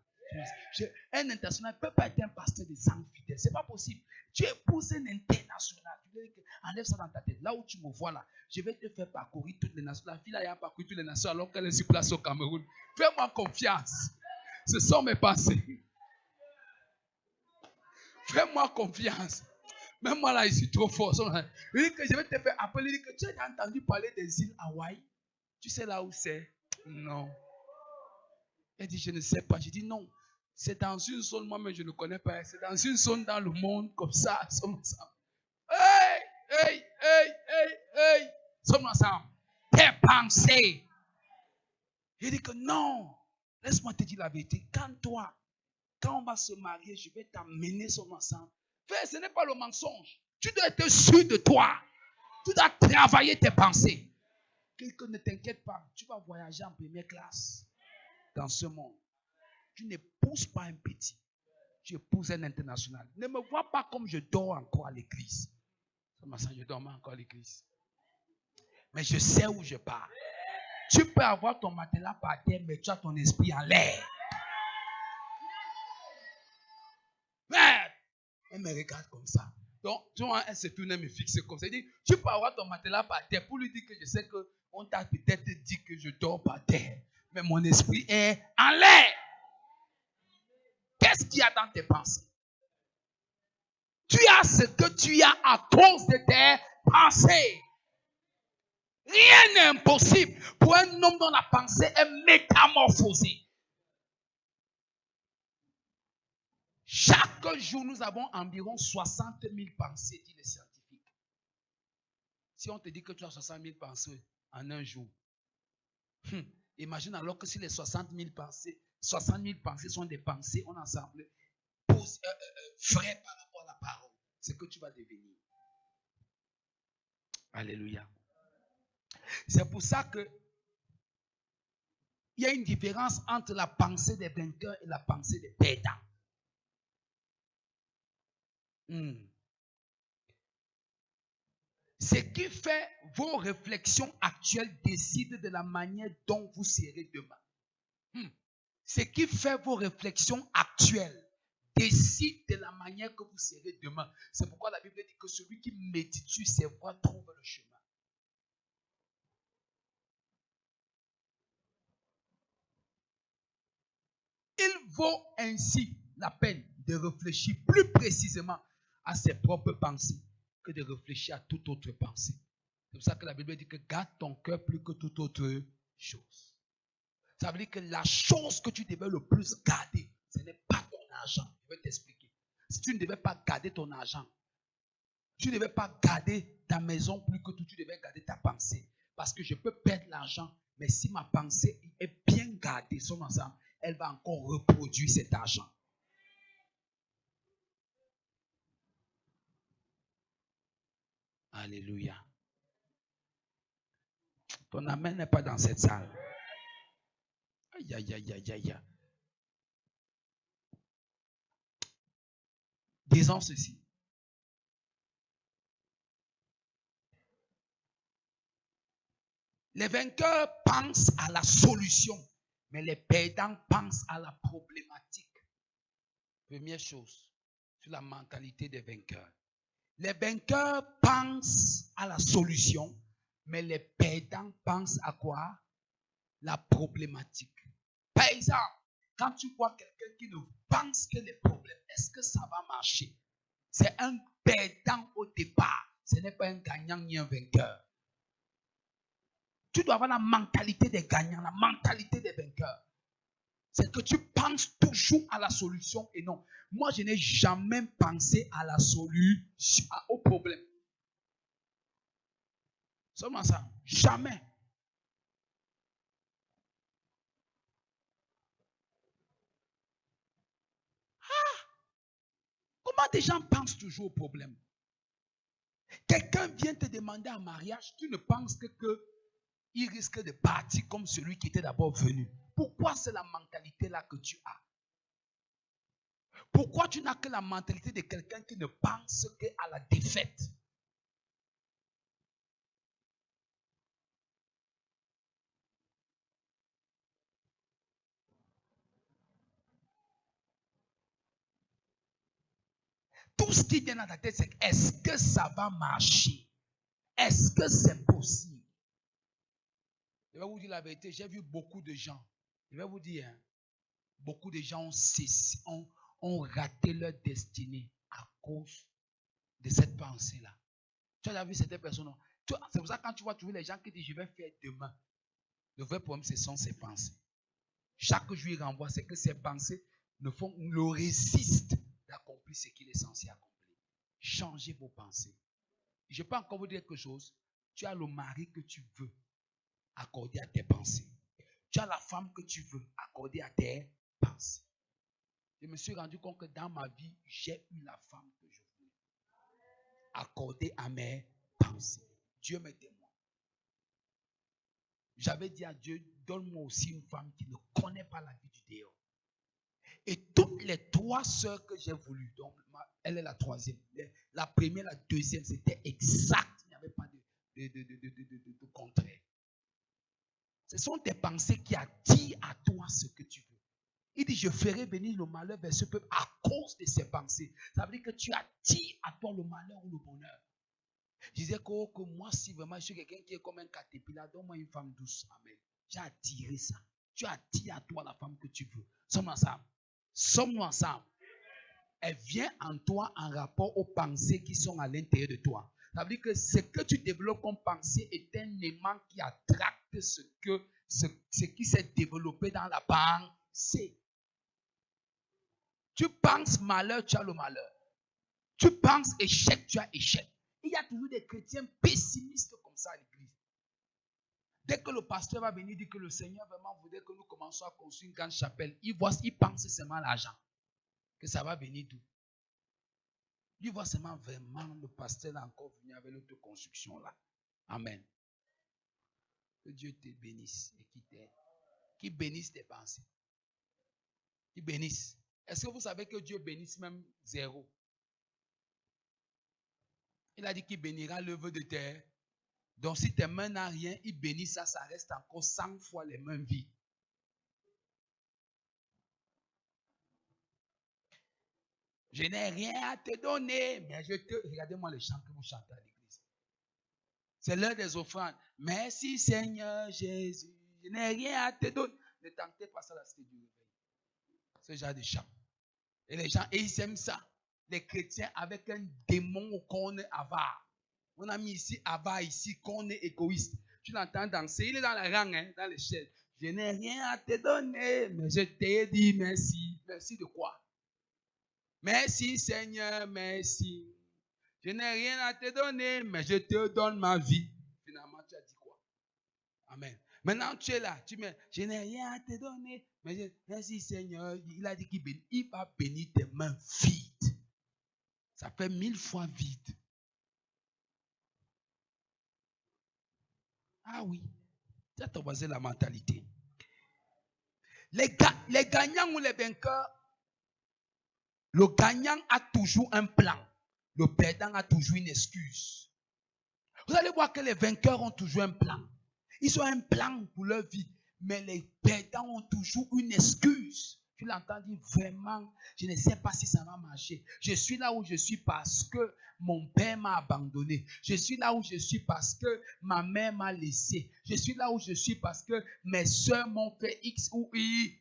Un international ne peut pas être un pasteur de 100 fidèles. Ce n'est pas possible. Tu épouses un international. Tu veux dire que enlève ça dans ta tête. Là où tu me vois là, je vais te faire parcourir toutes les nations. La fille là, elle a parcouru toutes les nations alors qu'elle est sur place au Cameroun. Fais-moi confiance. Ce sont mes pensées. Fais-moi confiance. Même moi là, je suis trop fort. Il dit que je vais te faire appeler. Il dit que tu as entendu parler des îles Hawaï. Tu sais là où c'est? Non. Elle dit, je ne sais pas. Je dis non. C'est dans une zone, moi-même, je ne connais pas. C'est dans une zone dans le monde comme ça. Sommes ensemble. Hey, hey, hey, hey, hey. Sommes ensemble. Tes pensées. Il dit que non. Laisse-moi te dire la vérité. Quand on va se marier, je vais t'amener son ensemble. Frère, ce n'est pas le mensonge. Tu dois être sûr de toi. Tu dois travailler tes pensées. Quelqu'un ne t'inquiète pas. Tu vas voyager en première classe dans ce monde. Tu n'épouses pas un petit. Tu épouses un international. Ne me vois pas comme je dors encore à l'église. Je dors encore à l'église. Mais je sais où je pars. Tu peux avoir ton matelas par terre, mais tu as ton esprit en l'air. Merde! Elle me regarde comme ça. Donc, tu vois, elle se tourne et me fixe comme ça. Elle dit, tu peux avoir ton matelas par terre pour lui dire que je sais qu'on t'a peut-être dit que je dors par terre. Mais mon esprit est en l'air. Qu'est-ce qu'il y a dans tes pensées? Tu as ce que tu as à cause de tes pensées. Rien n'est impossible pour un homme dont la pensée est métamorphosée. Chaque jour, nous avons environ 60 000 pensées, disent les scientifiques. Si on te dit que tu as 60 000 pensées en un jour, imagine alors que si les 60 000 pensées sont des pensées, on ensemble frais par rapport à la parole, c'est que tu vas devenir. Alléluia. C'est pour ça que il y a une différence entre la pensée des vainqueurs et la pensée des perdants. Ce qui fait vos réflexions actuelles décide de la manière dont vous serez demain. Ce qui fait vos réflexions actuelles décide de la manière que vous serez demain. C'est pourquoi la Bible dit que celui qui médite sur ses voies trouve le chemin. Il vaut ainsi la peine de réfléchir plus précisément à ses propres pensées que de réfléchir à toute autre pensée. C'est pour ça que la Bible dit que garde ton cœur plus que toute autre chose. Ça veut dire que la chose que tu devais le plus garder, ce n'est pas ton argent. Je vais t'expliquer. Si tu ne devais pas garder ton argent, Tu ne devais pas garder ta maison plus que tout. Tu devais garder ta pensée. Parce que je peux perdre l'argent, mais si ma pensée est bien gardée, son ensemble, elle va encore reproduire cet argent. Alléluia. Ton amen n'est pas dans cette salle. Aïe, aïe, aïe, aïe, aïe. Disons ceci. Les vainqueurs pensent à la solution, mais les perdants pensent à la problématique. Première chose, sur la mentalité des vainqueurs. Les vainqueurs pensent à la solution, mais les perdants pensent à quoi? La problématique. Par exemple, quand tu vois quelqu'un qui ne pense que les problèmes, est-ce que ça va marcher? C'est un perdant au départ. Ce n'est pas un gagnant ni un vainqueur. Tu dois avoir la mentalité des gagnants, la mentalité des vainqueurs. C'est que tu penses toujours à la solution et non. Moi, je n'ai jamais pensé à la solution, au problème. Seulement ça. Jamais. Comment des gens pensent toujours au problème? Quelqu'un vient te demander en mariage, tu ne penses que il risque de partir comme celui qui était d'abord venu. Pourquoi c'est la mentalité là que tu as? Pourquoi tu n'as que la mentalité de quelqu'un qui ne pense qu'à la défaite? Tout ce qui vient dans ta tête, c'est est-ce que ça va marcher? Est-ce que c'est possible? Je vais vous dire la vérité, j'ai vu beaucoup de gens. Je vais vous dire, hein, beaucoup de gens ont raté leur destinée à cause de cette pensée-là. Tu as déjà vu certaines personnes? C'est pour ça que quand tu vois toujours les gens qui disent je vais faire demain, le vrai problème, ce sont ces pensées. Chaque jour, il renvoie, c'est que ces pensées le résistent d'accomplir ce qu'il est censé accomplir. Changez vos pensées. Je peux encore vous dire quelque chose. Tu as le mari que tu veux accorder à tes pensées. Tu as la femme que tu veux accorder à tes pensées. Je me suis rendu compte que dans ma vie, j'ai eu la femme que je voulais accorder à mes pensées. Dieu m'est témoin. J'avais dit à Dieu, donne-moi aussi une femme qui ne connaît pas la vie du dehors. Et toutes les trois sœurs que j'ai voulu, donc elle est la troisième, la première, la deuxième, c'était exact. Il n'y avait pas de contraire. Ce sont tes pensées qui attirent à toi ce que tu veux. Il dit, je ferai venir le malheur vers ce peuple à cause de ses pensées. Ça veut dire que tu attires à toi le malheur ou le bonheur. Je disais que moi, si vraiment je suis quelqu'un qui est comme un caterpillar, donne-moi une femme douce. Amen. J'ai attiré ça. Tu attires à toi la femme que tu veux. Sommes-nous ensemble. Sommes-nous ensemble. Elle vient en toi en rapport aux pensées qui sont à l'intérieur de toi. Ça veut dire que ce que tu développes comme pensée est un aimant qui attracte ce qui s'est développé dans la pensée. Tu penses malheur, tu as le malheur. Tu penses échec, tu as échec. Il y a toujours des chrétiens pessimistes comme ça à l'église. Dès que le pasteur va venir dire que le Seigneur vraiment voudrait que nous commençons à construire une grande chapelle, il pense seulement à l'argent. Que ça va venir d'où? Il voit seulement vraiment le pasteur là encore venu avec l'autre construction là. Amen. Que Dieu te bénisse et qu'il t'aide. Qu'il bénisse tes pensées. Qu'il bénisse. Est-ce que vous savez que Dieu bénisse même zéro? Il a dit qu'il bénira l'œuvre de terre. Donc si tes mains n'ont rien, il bénit ça, ça reste encore 100 fois les mains vides. Je n'ai rien à te donner, mais regardez-moi les chants que vous chantez à l'église. C'est l'heure des offrandes. Merci Seigneur Jésus. Je n'ai rien à te donner. Ne tentez pas ça la cité du réveil. Ce genre de chant. Et les gens, et ils aiment ça. Les chrétiens avec un démon qu'on est avare. On a mis ici avare, ici qu'on est égoïste. Tu l'entends danser, il est dans la rang, hein, dans les chaises. Je n'ai rien à te donner, mais je t'ai dit merci. Merci de quoi? Merci Seigneur, merci. Je n'ai rien à te donner, mais je te donne ma vie. Finalement, tu as dit quoi? Amen. Maintenant, tu es là. Tu mets, je n'ai rien à te donner, mais merci Seigneur. Il a dit qu'il va bénir tes mains vides. Ça fait 1000 fois vide. Ah oui. Tu as tombé la mentalité. Les gagnants ou les vainqueurs, le gagnant a toujours un plan. Le perdant a toujours une excuse. Vous allez voir que les vainqueurs ont toujours un plan. Ils ont un plan pour leur vie. Mais les perdants ont toujours une excuse. Tu l'entends dire vraiment, je ne sais pas si ça va marcher. Je suis là où je suis parce que mon père m'a abandonné. Je suis là où je suis parce que ma mère m'a laissé. Je suis là où je suis parce que mes soeurs m'ont fait X ou Y.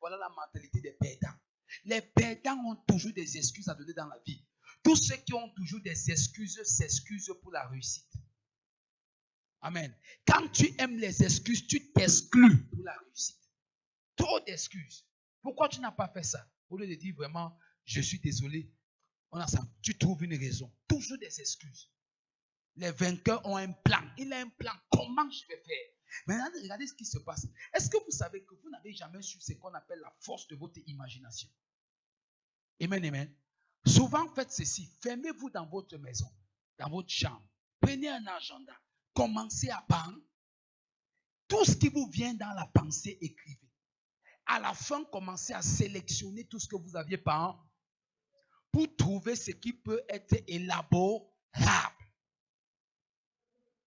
Voilà la mentalité des perdants. Les perdants ont toujours des excuses à donner dans la vie. Tous ceux qui ont toujours des excuses s'excusent pour la réussite. Amen. Quand tu aimes les excuses, tu t'exclus pour la réussite. Trop d'excuses. Pourquoi tu n'as pas fait ça? Au lieu de dire vraiment, je suis désolé, tu trouves une raison. Toujours des excuses. Les vainqueurs ont un plan. Il a un plan. Comment je vais faire? Maintenant, regardez ce qui se passe. Est-ce que vous savez que vous n'avez jamais su ce qu'on appelle la force de votre imagination? Amen, amen. Souvent, faites ceci. Fermez-vous dans votre maison, dans votre chambre. Prenez un agenda. Commencez à parler. Tout ce qui vous vient dans la pensée, écrivez. À la fin, commencez à sélectionner tout ce que vous aviez pensé pour trouver ce qui peut être élaborable.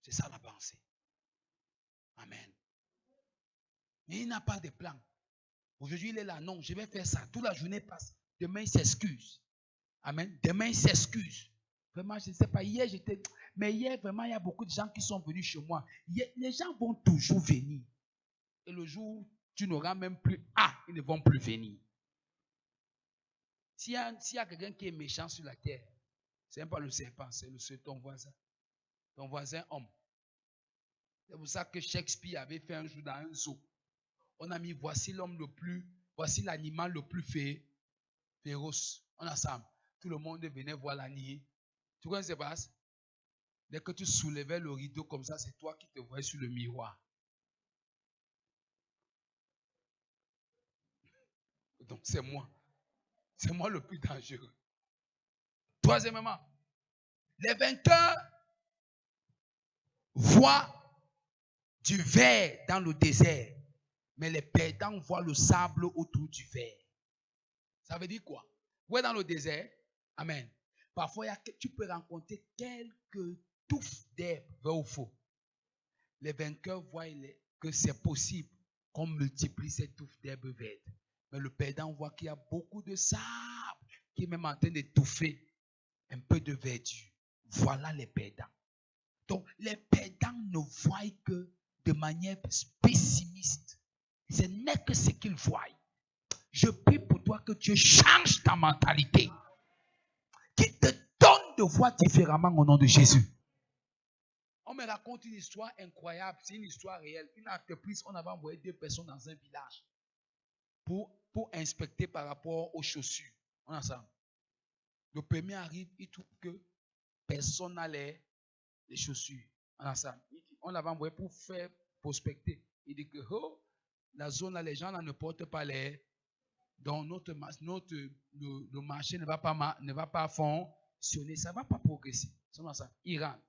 C'est ça la pensée. Amen. Mais il n'a pas de plan. Aujourd'hui, il est là. Non, je vais faire ça. Toute la journée passe. Demain, il s'excuse. Amen. Demain, il s'excuse. Vraiment, je ne sais pas. Hier, j'étais. Mais hier, vraiment, il y a beaucoup de gens qui sont venus chez moi. Les gens vont toujours venir. Et le jour où tu n'auras même plus. Ils ne vont plus venir. S'il y a quelqu'un qui est méchant sur la terre, ce n'est pas le serpent, c'est ton voisin. Ton voisin homme. C'est pour ça que Shakespeare avait fait un jour dans un zoo. On a mis voici l'animal le plus féroce. On ensemble. Tout le monde venait voir l'animal. Tu vois ce qui se passe? Dès que tu soulevais le rideau comme ça, c'est toi qui te voyais sur le miroir. Donc c'est moi. C'est moi le plus dangereux. Troisièmement, les vainqueurs voient du verre dans le désert, mais les perdants voient le sable autour du verre. Ça veut dire quoi? Vous êtes dans le désert, amen. Parfois, tu peux rencontrer quelques touffes d'herbe, vrai ou faux. Les vainqueurs voient que c'est possible qu'on multiplie ces touffes d'herbe verte. Mais le perdant voit qu'il y a beaucoup de sable qui est même en train d'étouffer un peu de verdure. Voilà les perdants. Donc, les perdants ne voient que de manière pessimiste. Ce n'est que ce qu'ils voient. Je prie pour toi que Dieu change ta mentalité. Qu'il te donne de voir différemment au nom de Jésus. On me raconte une histoire incroyable. C'est une histoire réelle. Une entreprise, on avait envoyé 2 personnes dans un village pour inspecter par rapport aux chaussures. On est ensemble. Le premier arrive, il trouve que personne n'a les chaussures. On est ensemble. On l'avait envoyé pour faire prospecter. Il dit que la zone là, les gens là ne portent pas les. Donc le marché ne va pas fonctionner. Ça ne va pas progresser. On est ensemble. Il rentre.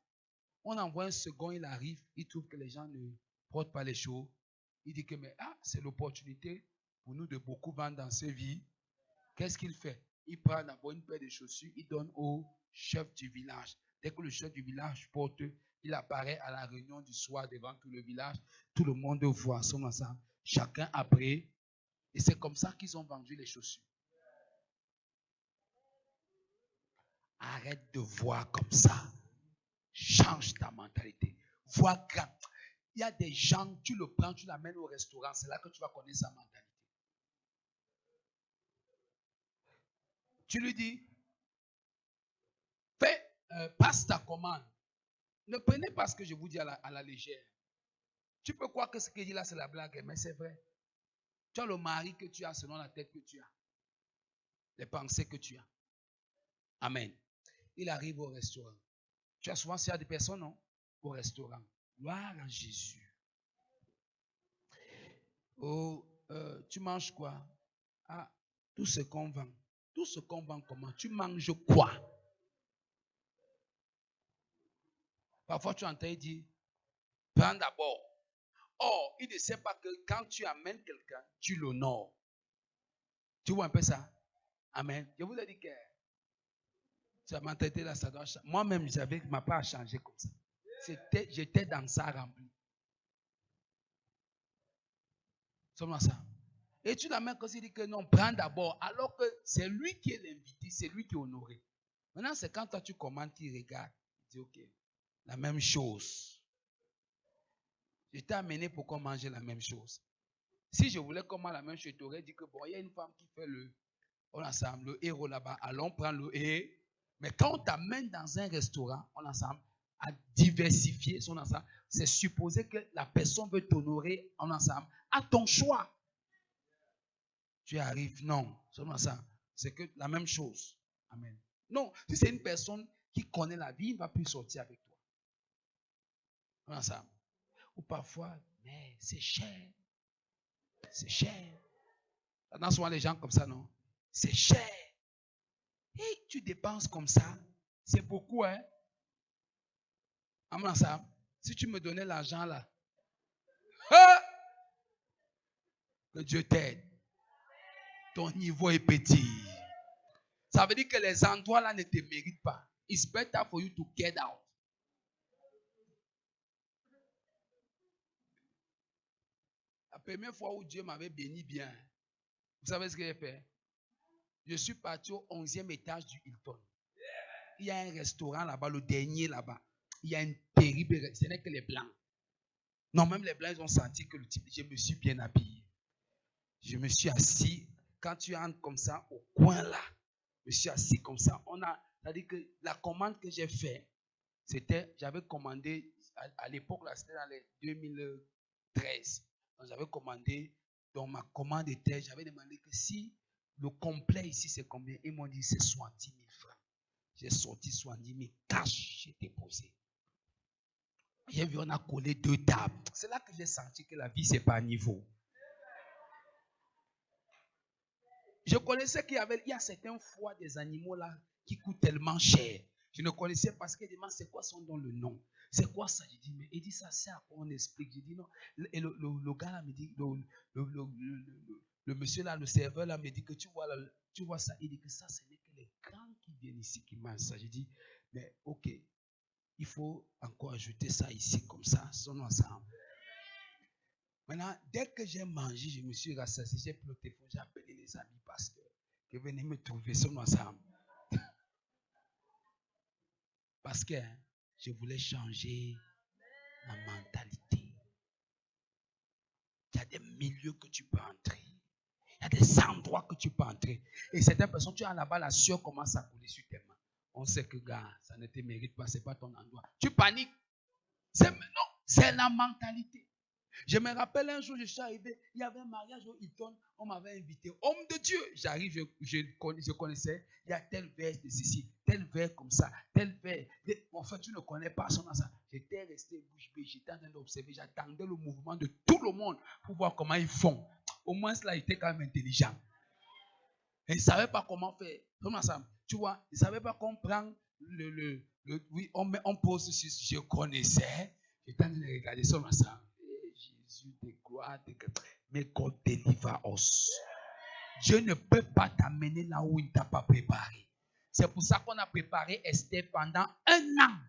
On envoie un second, il arrive, il trouve que les gens ne portent pas les choses. Il dit que c'est l'opportunité pour nous de beaucoup vendre dans ces vies. Qu'est-ce qu'il fait? Il prend d'abord une paire de chaussures, il donne au chef du village. Dès que le chef du village porte, il apparaît à la réunion du soir devant tout le village. Tout le monde voit son ensemble. Chacun après. Et c'est comme ça qu'ils ont vendu les chaussures. Arrête de voir comme ça. Change ta mentalité. Vois grand. Il y a des gens, tu le prends, tu l'amènes au restaurant, c'est là que tu vas connaître sa mentalité. Tu lui dis, passe ta commande. Ne prenez pas ce que je vous dis à la légère. Tu peux croire que ce qu'il dit là, c'est la blague, mais c'est vrai. Tu as le mari que tu as selon la tête que tu as. Les pensées que tu as. Amen. il arrive au restaurant. Tu as souvent s'il y a des personnes, non? Au restaurant. Gloire à Jésus. Oh, tu manges quoi? Ah, tout ce qu'on vend. Tout ce qu'on vend, comment? Tu manges quoi? Parfois, tu entends dire, prends d'abord. Or, il ne sait pas que quand tu amènes quelqu'un, tu l'honores. Tu vois un peu ça? Amen. Je vous ai dit que sa mentalité là, ça doit changer. Moi-même, ma part a changé comme ça. J'étais dans ça rempli. Sommes ensemble. Et tu l'amènes quand il dit que non, prends d'abord. Alors que c'est lui qui est l'invité, c'est lui qui est honoré. Maintenant, c'est quand toi tu commandes, tu regardes. Tu dis, ok, la même chose. Je t'ai amené pour qu'on mange la même chose. Si je voulais qu'on mange la même chose, je t'aurais dit que bon, il y a une femme qui fait le héros là-bas, allons prendre le héros. Mais quand on t'amène dans un restaurant, on ensemble à diversifier son ensemble, c'est supposé que la personne veut t'honorer en ensemble à ton choix. Tu arrives, non, seulement ça, c'est que la même chose. Amen. Non, si c'est une personne qui connaît la vie, il ne va plus sortir avec toi. Ensemble. Ou parfois, mais c'est cher. C'est cher. Dans souvent les gens comme ça, non? C'est cher. Et tu dépenses comme ça, c'est beaucoup, hein? Amen, ensemble. Si tu me donnais l'argent là, que Dieu t'aide. Ton niveau est petit. Ça veut dire que les endroits là ne te méritent pas. It's better for you to get out. La première fois où Dieu m'avait béni bien, vous savez ce que j'ai fait? Je suis parti au 11e étage du Hilton. Il y a un restaurant là-bas, le dernier là-bas. Il y a une terrible... Ce n'est que les Blancs. Non, même les Blancs, ils ont senti que le type... Je me suis bien habillé. Je me suis assis. Quand tu entres comme ça, au coin là, je me suis assis comme ça. C'est-à-dire que la commande que j'ai faite, c'était... J'avais commandé... À l'époque, là, c'était dans les 2013. Donc, j'avais commandé... Donc, ma commande était... J'avais demandé que si... Le complet ici, c'est combien? Ils m'ont dit, c'est 70 000 francs. J'ai sorti 70 000 cash, j'ai déposé. J'ai vu, on a collé 2 tables. C'est là que j'ai senti que la vie, c'est pas à niveau. Je connaissais qu'il y a certains foies des animaux là qui coûtent tellement cher. Je ne connaissais pas parce qu'il demande c'est quoi son don, le nom. C'est quoi ça? Je dis, mais il dit ça, c'est à quoi on explique. Je dis non. Et le gars là me dit, le monsieur là, le serveur là me dit que tu vois ça. Il dit que ça, ce n'est que les grands qui viennent ici qui mangent ça. Je dis, mais ok, il faut encore ajouter ça ici comme ça, son ensemble. Maintenant, dès que j'ai mangé, je me suis rassasié, j'ai pris le téléphone, j'ai appelé les amis pasteurs qui venaient me trouver son ensemble. Parce que je voulais changer la mentalité. Il y a des milieux que tu peux entrer. Il y a des endroits que tu peux entrer. Et certaines personnes, tu as là-bas, la sueur commence à couler sur tes mains. On sait que, gars, ça ne te mérite pas, ce n'est pas ton endroit. Tu paniques. Non, c'est la mentalité. Je me rappelle un jour, je suis arrivé, il y avait un mariage au Hilton, on m'avait invité. Homme de Dieu, j'arrive, je connaissais, il y a tel verre de ceci, tel verre comme ça, tel verre. En fait, tu ne connais pas son ça. J'étais resté bouche bée, j'étais en train d'observer, j'attendais le mouvement de tout le monde pour voir comment ils font. Au moins, cela était quand même intelligent. Et ils ne savaient pas comment faire. Comment ça? Tu vois, ils ne savaient pas qu'on prend oui, on pose ceci. Je connaissais, j'étais en train de regarder ça ensemble. Jésus de gloire, mais God deliver us. Dieu ne peut pas t'amener là où il ne t'a pas préparé. C'est pour ça qu'on a préparé Esther pendant 1 an.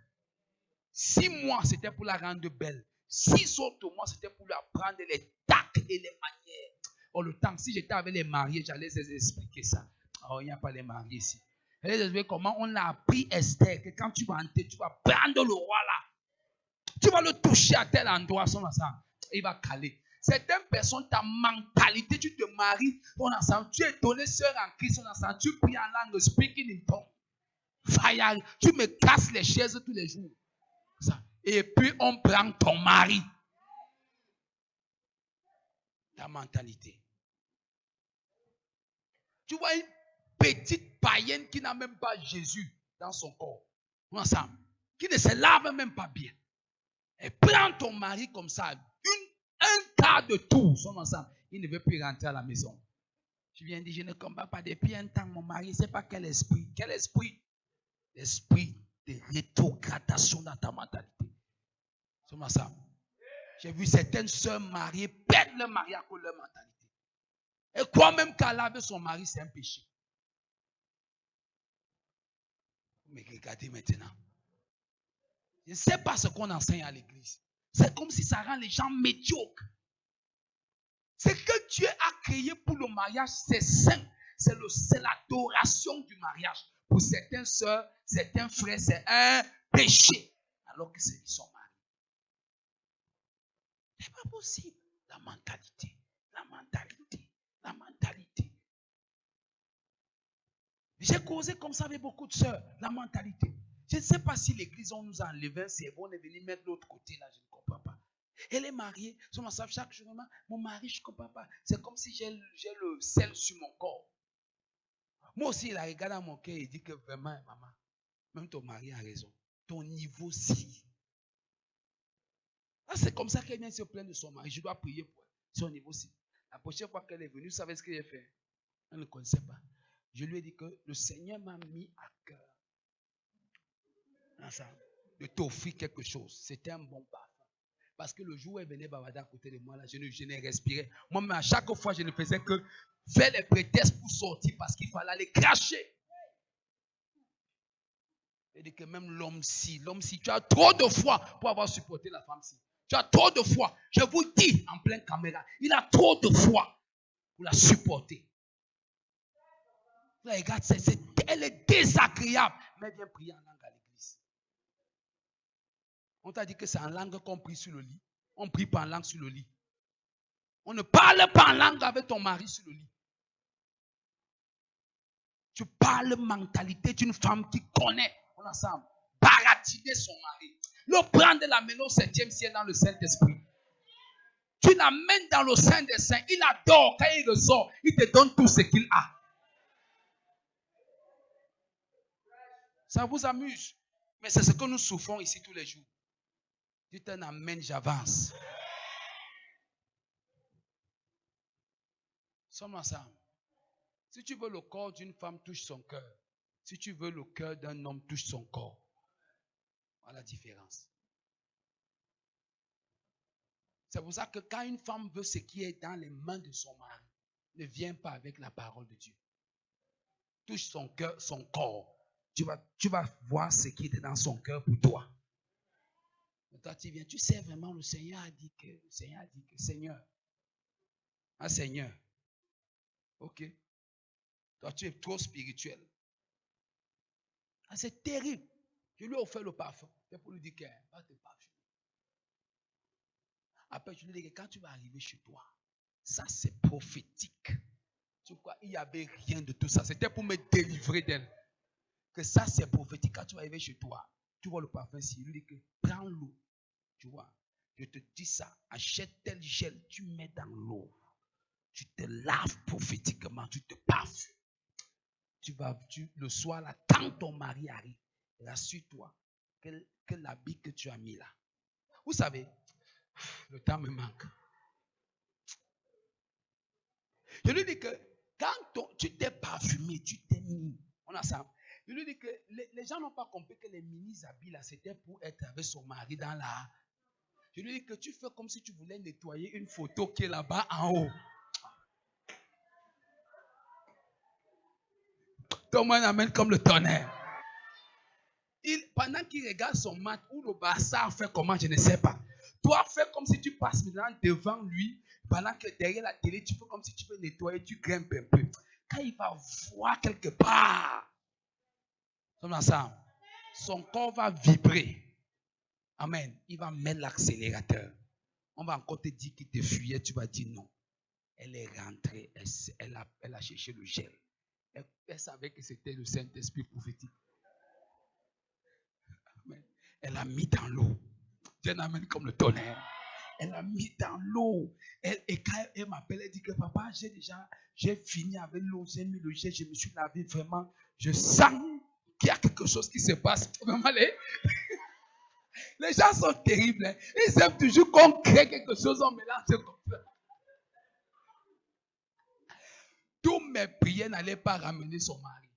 6 mois, c'était pour la rendre belle. 6 autres mois, c'était pour lui apprendre les tacts et les manières. Oh, le temps, si j'étais avec les mariés, j'allais les expliquer ça. Oh, il n'y a pas les mariés ici. J'allais les expliquer comment on a appris Esther, que quand tu vas entrer, tu vas prendre le roi là. Tu vas le toucher à tel endroit, son ensemble. Il va caler. Certaines personnes, ta mentalité, tu te maries, ton ensemble, tu es donné sœur en Christ, ton ensemble, tu pries en langue, speaking in tongue. Fire, tu me casses les chaises tous les jours. Ça. Et puis on prend ton mari. Ta mentalité. Tu vois une petite païenne qui n'a même pas Jésus. dans son corps. Ensemble. Qui ne se lave même pas bien. Et prends ton mari comme ça. Un quart de tour, sont ensemble. Il ne veut plus rentrer à la maison. Tu viens dire, je ne comprends pas depuis un temps, mon mari, c'est pas quel esprit. Quel esprit? L'esprit de rétrogradation dans ta mentalité. Sont ensemble. J'ai vu certaines sœurs mariées perdre leur mari à cause de leur mentalité. Et croire même qu'à laver son mari, c'est un péché. Mais regardez maintenant. Je ne sais pas ce qu'on enseigne à l'église. C'est comme si ça rend les gens médiocres. Ce que Dieu a créé pour le mariage, c'est saint. C'est l'adoration du mariage. Pour certaines sœurs, certains frères, c'est un péché. Alors que c'est qu'ils sont mariés. C'est pas possible. La mentalité. J'ai causé comme ça avec beaucoup de sœurs. La mentalité. Je ne sais pas si l'église, on nous a enlevé un cerveau, on est venu mettre l'autre côté là, je ne comprends pas. Elle est mariée, son ensemble chaque jour, mon mari, je ne comprends pas. C'est comme si j'ai le sel sur mon corps. Moi aussi, il a regardé dans mon cœur et dit que vraiment, maman, même ton mari a raison. Ton niveau si. C'est comme ça qu'elle vient se plaindre de son mari. Je dois prier pour elle. Son niveau si. La prochaine fois qu'elle est venue, vous savez ce qu'elle a fait? Elle ne connaissait pas. Je lui ai dit que le Seigneur m'a mis à cœur de t'offrir quelque chose. C'était un bon parfum. Parce que le jour où elle venait bavarder à côté de moi, là, je ne respirais. Moi-même, à chaque fois, je ne faisais que faire les prétextes pour sortir parce qu'il fallait aller cracher. Et dit que même l'homme si, tu as trop de foi pour avoir supporté la femme si. Tu as trop de foi. Je vous dis en pleine caméra, il a trop de foi pour la supporter. Là, regarde, elle est désagréable. Mais viens prier en langue à l'église. On t'a dit que c'est en langue qu'on prie sur le lit. On ne prie pas en langue sur le lit. On ne parle pas en langue avec ton mari sur le lit. Tu parles mentalité d'une femme qui connaît, on ensemble, baratiner son mari. Le prendre et l'amener au 7e ciel dans le Saint-Esprit. Tu l'amènes dans le Saint des Saints. Il adore. Quand il ressort, il te donne tout ce qu'il a. Ça vous amuse. Mais c'est ce que nous souffrons ici tous les jours. Dites un amen, j'avance. Sommes ensemble. Si tu veux le corps d'une femme, touche son cœur. Si tu veux le cœur d'un homme, touche son corps. Voilà la différence. C'est pour ça que quand une femme veut ce qui est dans les mains de son mari, ne viens pas avec la parole de Dieu. Touche son cœur, son corps. Tu vas voir ce qui est dans son cœur pour toi. Mais toi, tu viens, tu sais vraiment, le Seigneur a dit que, Seigneur. Ah, Seigneur. Ok. Toi, tu es trop spirituel. Ah, c'est terrible. Je lui ai offert le parfum. C'est pour lui dire qu'elle va te parfumer. Après, je lui ai dit que quand tu vas arriver chez toi, ça c'est prophétique. Tu vois, il n'y avait rien de tout ça. C'était pour me délivrer d'elle. Que ça c'est prophétique. Quand tu vas arriver chez toi, tu vois le parfum ici. Il lui dit que prends l'eau. Tu vois, je te dis ça. Achète tel gel, tu mets dans l'eau. Tu te laves prophétiquement, tu te parfumes. Le soir, là, quand ton mari arrive, rassure-toi que l'habit que tu as mis là. Vous savez, le temps me manque. Je lui dis que quand tu t'es parfumé, tu t'es mis, on a ça. Je lui dis que les gens n'ont pas compris que les mini-habits là, c'était pour être avec son mari dans la. Je lui dis que tu fais comme si tu voulais nettoyer une photo qui est là-bas en haut. Tout le monde amène comme le tonnerre. Pendant qu'il regarde son match ou le Barça fait comment, je ne sais pas. Toi, fais comme si tu passes maintenant devant lui. Pendant que derrière la télé, tu fais comme si tu veux nettoyer, tu grimpes un peu. Quand il va voir quelque part, son corps va vibrer. Amen. Il va mettre l'accélérateur. On va encore te dire qu'il te fuyait. Tu vas dire non. Elle est rentrée. Elle a cherché le gel. Elle savait que c'était le Saint-Esprit prophétique. Amen. Elle a mis dans l'eau. Dieu l'amène comme le tonnerre. Elle a mis dans l'eau. Et quand elle m'appelle, elle dit que papa, j'ai fini avec l'eau, j'ai mis le gel, je me suis lavé vraiment. Je sens qu'il y a quelque chose qui se passe. Vraiment, les gens sont terribles. Hein. Ils aiment toujours qu'on crée quelque chose, on mélange comme ça. Tous mes prières n'allaient pas ramener son mari.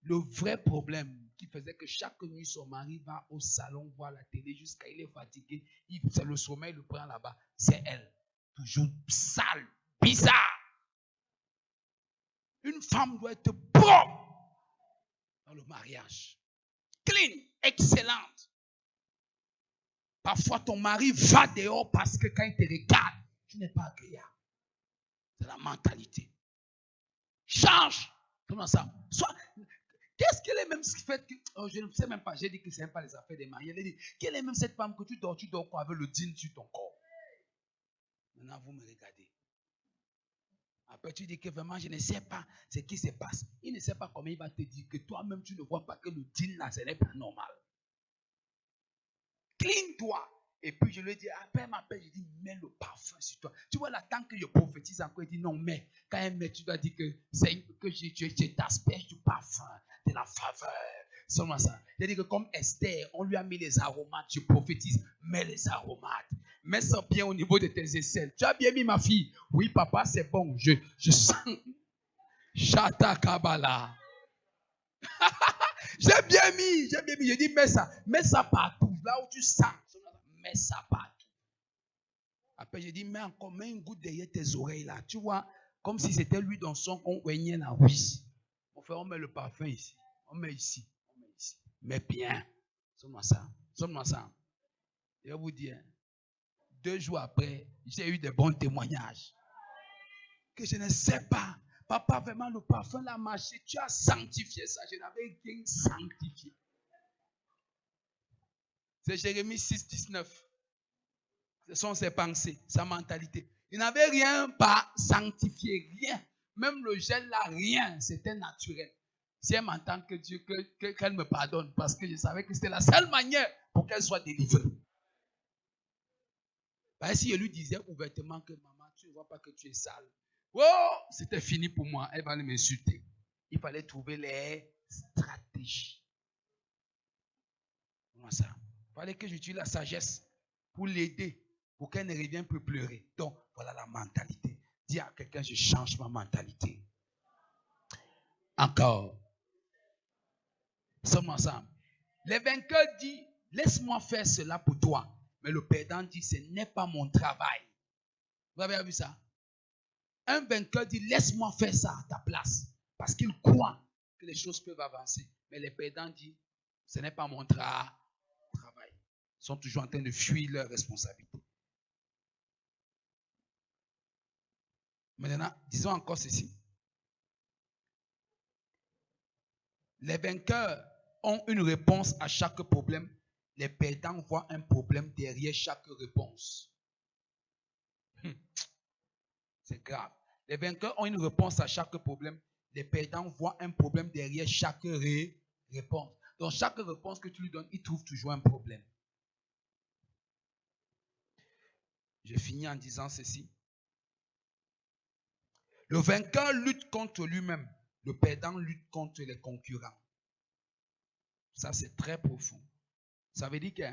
Le vrai problème qui faisait que chaque nuit, son mari va au salon voir la télé jusqu'à il est fatigué. C'est le sommeil, il le prend là-bas. C'est elle. Toujours sale, bizarre. Une femme doit être propre dans le mariage. Clean, excellente. Parfois, ton mari va dehors parce que quand il te regarde, tu n'es pas agréable. C'est la mentalité. Change. Comment ça? Qu'est-ce qu'elle est même ce qui fait que. Oh, je ne sais même pas. J'ai dit que ce n'est pas les affaires des mariés. Elle dit, quelle est même cette femme que tu dors quoi avec le jean sur ton corps? Maintenant, vous me regardez. Après, tu dis que vraiment, je ne sais pas ce qui se passe. Il ne sait pas comment il va te dire que toi-même, tu ne vois pas que le jean là, ce n'est pas normal. Clean-toi. Et puis je lui ai dit, après elle m'appelle, je dis, mets le parfum sur toi. Tu vois là, tant que je prophétise encore, il dit non, mais quand elle met, tu dois dire que je t'asperge du parfum, de la faveur. Seulement ça. J'ai dit que comme Esther, on lui a mis les aromates, je prophétise, mets les aromates. Mets ça bien au niveau de tes aisselles. Tu as bien mis ma fille? Oui, papa, c'est bon. Je sens. Chata Kabbalah. J'ai bien mis. Je dis, mets ça partout. Là où tu sens. Mets ça partout. Après, je dis, mets une goutte derrière tes oreilles là. Tu vois, comme si c'était lui dans son qu'on oignait là. Oui. Mon frère, on met le parfum ici. On met ici. Mais bien. Seulement ça. Je vais vous dire, 2 jours après, j'ai eu des bons témoignages. Que je ne sais pas. Papa, vraiment, le parfum l'a marché. Tu as sanctifié ça. Je n'avais rien sanctifié. C'est Jérémie 6, 19. Ce sont ses pensées, sa mentalité. Il n'avait rien pas sanctifié, rien. Même le gel là, rien. C'était naturel. Si elle m'entend que Dieu, qu'elle me pardonne, parce que je savais que c'était la seule manière pour qu'elle soit délivrée. Bah, si je lui disais ouvertement que maman, tu ne vois pas que tu es sale. Oh, c'était fini pour moi. Elle va m'insulter. Il fallait trouver les stratégies. Comment ça? Il fallait que j'utilise la sagesse pour l'aider, pour qu'elle ne revienne plus pleurer. Donc, voilà la mentalité. Dis à quelqu'un, je change ma mentalité. Encore. Sommes ensemble. Le vainqueur dit, laisse-moi faire cela pour toi. Mais le perdant dit, ce n'est pas mon travail. Vous avez vu ça? Un vainqueur dit, laisse-moi faire ça à ta place. Parce qu'il croit que les choses peuvent avancer. Mais le perdant dit, ce n'est pas mon travail. Ils sont toujours en train de fuir leurs responsabilités. Maintenant, disons encore ceci. Les vainqueurs ont une réponse à chaque problème. Les perdants voient un problème derrière chaque réponse. C'est grave. Les vainqueurs ont une réponse à chaque problème. Les perdants voient un problème derrière chaque réponse. Donc, chaque réponse que tu lui donnes, il trouve toujours un problème. Je finis en disant ceci. Le vainqueur lutte contre lui-même. Le perdant lutte contre les concurrents. Ça, c'est très profond. Ça veut dire que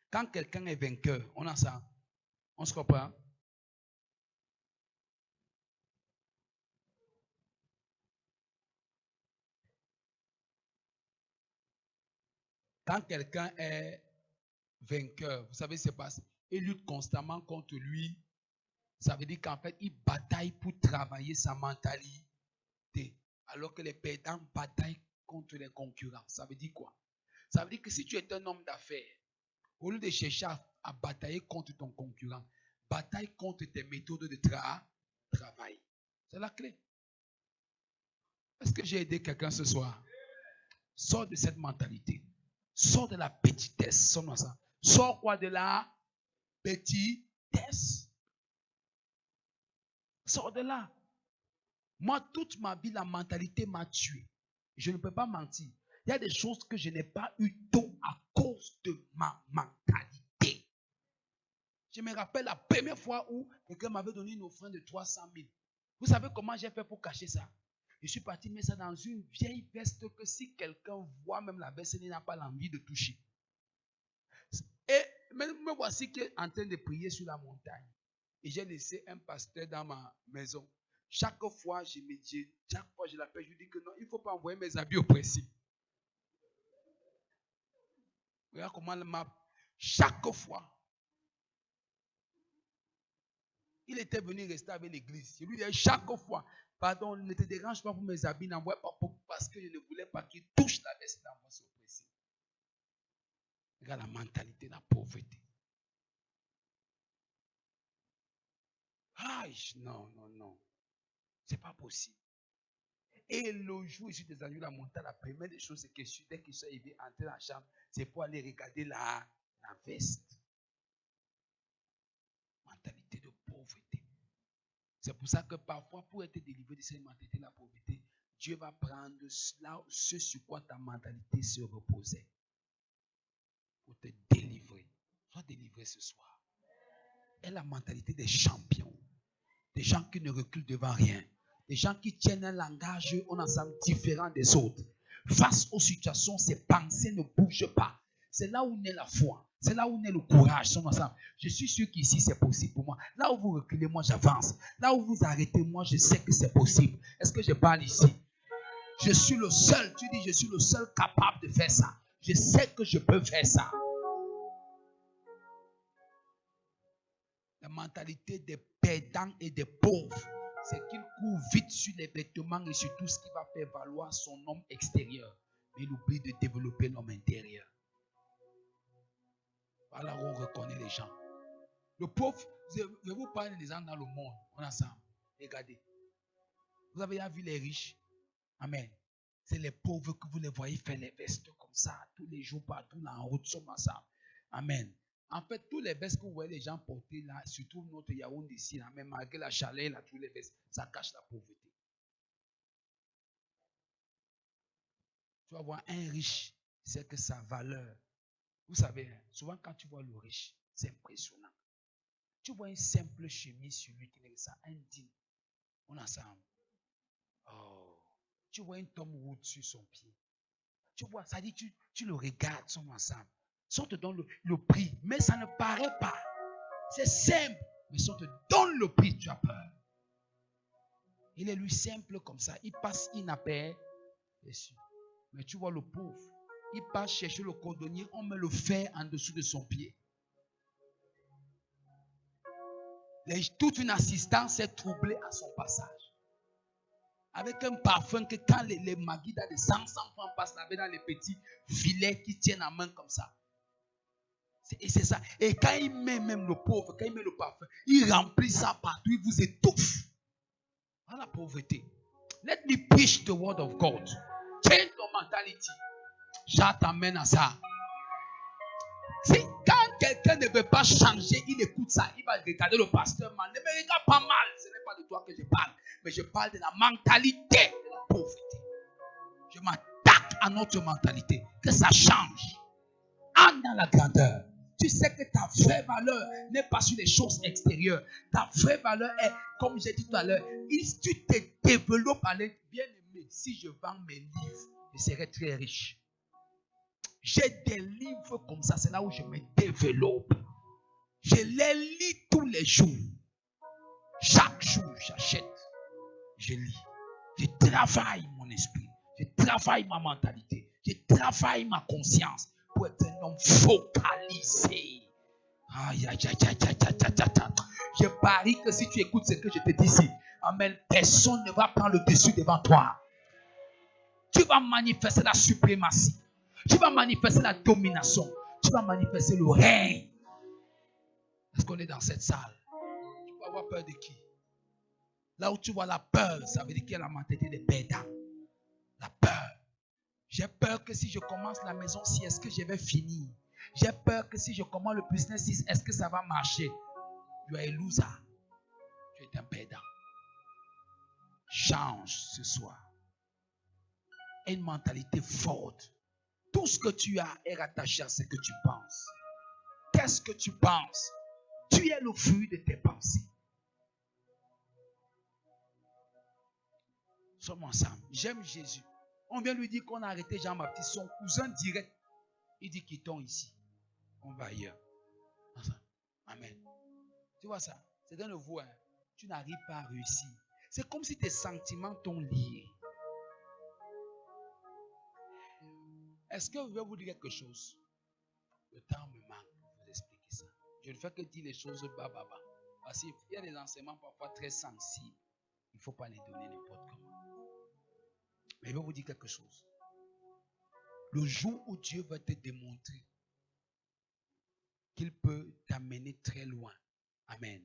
quand quelqu'un est vainqueur, on a ça. On se comprend? Quand quelqu'un est vainqueur, vous savez ce qui se passe? Il lutte constamment contre lui. Ça veut dire qu'en fait, il bataille pour travailler sa mentalité. Alors que les perdants bataillent contre les concurrents. Ça veut dire quoi? Ça veut dire que si tu es un homme d'affaires, au lieu de chercher à batailler contre ton concurrent, bataille contre tes méthodes de travail. C'est la clé. Est-ce que j'ai aidé quelqu'un ce soir? Sors de cette mentalité. Sors de la petitesse. Sors quoi de la petitesse? Sors de là. Moi, toute ma vie, la mentalité m'a tué. Je ne peux pas mentir. Il y a des choses que je n'ai pas eu tôt à cause de ma mentalité. Je me rappelle la première fois où quelqu'un m'avait donné une offrande de 300 000. Vous savez comment j'ai fait pour cacher ça? Je suis parti mettre ça dans une vieille veste que si quelqu'un voit même la veste, il n'a pas l'envie de toucher. Et me voici en train de prier sur la montagne. Et j'ai laissé un pasteur dans ma maison. Chaque fois, je l'appelle, je lui dis que non, il ne faut pas envoyer mes habits au précis. Regarde comment elle m'a. Chaque fois. Il était venu rester avec l'église. Je lui disais chaque fois, pardon, ne te dérange pas pour mes habits, n'envoie pas parce que je ne voulais pas qu'il touche la veste dans mon précis. Regarde la mentalité de la pauvreté. Non. C'est pas possible. Et le jour où je suis descendu la montagne, la première des choses, c'est que dès qu'il soit arrivé, entrer dans la chambre, c'est pour aller regarder la veste. Mentalité de pauvreté. C'est pour ça que parfois, pour être délivré de cette mentalité de la pauvreté, Dieu va prendre ce sur quoi ta mentalité se reposait. Pour te délivrer. Sois délivré ce soir. Et la mentalité des champions. Des gens qui ne reculent devant rien. Des gens qui tiennent un langage ensemble différent des autres. Face aux situations, ces pensées ne bougent pas. C'est là où naît la foi. C'est là où naît le courage. Je suis sûr qu'ici, c'est possible pour moi. Là où vous reculez, moi, j'avance. Là où vous arrêtez, moi, je sais que c'est possible. Est-ce que je parle ici? Je suis le seul. Tu dis, je suis le seul capable de faire ça. Je sais que je peux faire ça. La mentalité des perdants et des pauvres, c'est qu'ils courent vite sur les vêtements et sur tout ce qui va faire valoir son homme extérieur. Mais il oublie de développer l'homme intérieur. Voilà où on reconnaît les gens. Le pauvre, je vous parle des gens dans le monde, on ensemble. Regardez. Vous avez déjà vu les riches? Amen. C'est les pauvres que vous les voyez faire les vestes comme ça, tous les jours, partout, là, en route, sommes ensemble. Amen. En fait, tous les vestes que vous voyez les gens porter là, surtout notre Yaoundé ici, là, même malgré la chaleur, là, tous les vestes, ça cache la pauvreté. Tu vas voir un riche, c'est que sa valeur. Vous savez, souvent quand tu vois le riche, c'est impressionnant. Tu vois une simple chemise sur lui qui n'est que ça, indigne. On ensemble. Oh. Tu vois une Tom Wood sur son pied. Tu vois, ça dit, tu le regardes, son ensemble. Si on te donne le prix, mais ça ne paraît pas. C'est simple. Mais si on te donne le prix, tu as peur. Il est lui simple comme ça. Il passe inaperçu. Mais tu vois le pauvre. Il passe chercher le cordonnier. On met le fer en dessous de son pied. Toute une assistance est troublée à son passage. Avec un parfum que quand les maguidas de 100 enfants passent laver dans les petits filets qui tiennent en main comme ça. Et c'est ça. Et quand il met même le pauvre, quand il met le parfum, il remplit ça partout, il vous étouffe. Voilà la pauvreté. Let me preach the word of God. Change your mentality. Je t'amène à ça. C'est quand quelqu'un ne veut pas changer, il écoute ça. Il va regarder le pasteur mal. Ne me regarde pas mal. Ce n'est pas de toi que je parle. Mais je parle de la mentalité de la pauvreté. Je m'attaque à notre mentalité. Que ça change. Entre dans la grandeur. Tu sais que ta vraie valeur n'est pas sur les choses extérieures. Ta vraie valeur est, comme j'ai dit tout à l'heure, si tu te développes à l'intérieur. Bien aimé, si je vends mes livres, je serai très riche. J'ai des livres comme ça, c'est là où je me développe. Je les lis tous les jours. Chaque jour, j'achète. Je lis. Je travaille mon esprit. Je travaille ma mentalité. Je travaille ma conscience. Pour être un homme focalisé. Je parie que si tu écoutes ce que je te dis ici, amen, personne ne va prendre le dessus devant toi. Tu vas manifester la suprématie. Tu vas manifester la domination. Tu vas manifester le règne. Est-ce qu'on est dans cette salle? Tu vas avoir peur de qui? Là où tu vois la peur, ça veut dire qu'il y a la mentalité des perdants. La peur. J'ai peur que si je commence la maison, est-ce que je vais finir? J'ai peur que si je commence le business, est-ce que ça va marcher? Tu es un loser. Tu es un perdant. Change ce soir. Une mentalité forte. Tout ce que tu as est rattaché à ce que tu penses. Qu'est-ce que tu penses? Tu es le fruit de tes pensées. Sommes ensemble. J'aime Jésus. On vient lui dire qu'on a arrêté Jean-Baptiste, son cousin direct. Il dit quittons ici. On va ailleurs. Ensemble. Amen. Tu vois ça? C'est dans le vous. Hein? Tu n'arrives pas à réussir. C'est comme si tes sentiments t'ont lié. Est-ce que je vais vous dire quelque chose? Le temps me manque pour vous expliquer ça. Je ne fais que dire les choses bas. Parce qu'il y a des enseignements parfois très sensibles. Il ne faut pas les donner n'importe comment. Mais je vais vous dire quelque chose. Le jour où Dieu va te démontrer qu'il peut t'amener très loin, amen,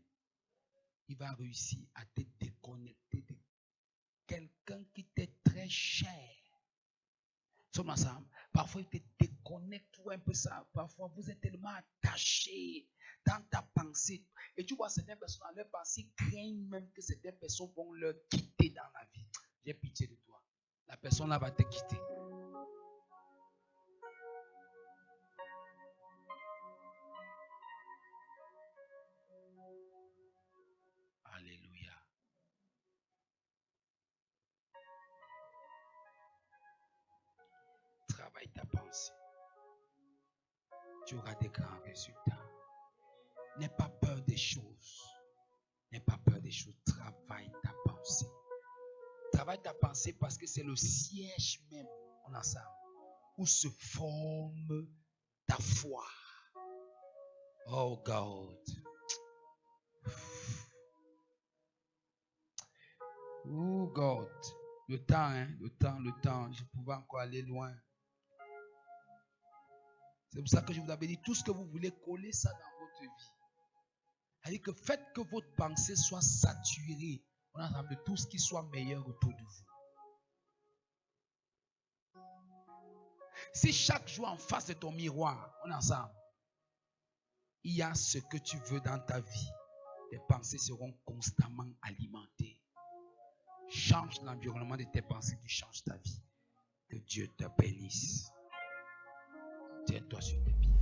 il va réussir à te déconnecter de quelqu'un qui t'est très cher. Sommes ensemble. Parfois, il te déconnecte un peu ça. Parfois, vous êtes tellement attaché dans ta pensée. Et tu vois, certaines personnes, dans leur pensée, craignent même que certaines personnes vont leur quitter dans la vie. J'ai pitié de toi. La personne là va te quitter. Alléluia. Travaille ta pensée. Tu auras des grands résultats. N'aie pas peur des choses. N'aie pas peur des choses. Travaille ta pensée. Travaille ta pensée parce que c'est le siège même, on a ça, où se forme ta foi. Oh God. Oh God. Le temps, hein, le temps. Je pouvais encore aller loin. C'est pour ça que je vous avais dit, tout ce que vous voulez, coller ça dans votre vie. C'est-à-dire que faites que votre pensée soit saturée. On a ensemble de tout ce qui soit meilleur autour de vous. Si chaque jour en face de ton miroir, on est ensemble, il y a ce que tu veux dans ta vie, tes pensées seront constamment alimentées. Change l'environnement de tes pensées, tu changes ta vie. Que Dieu te bénisse. Tiens-toi sur tes pieds.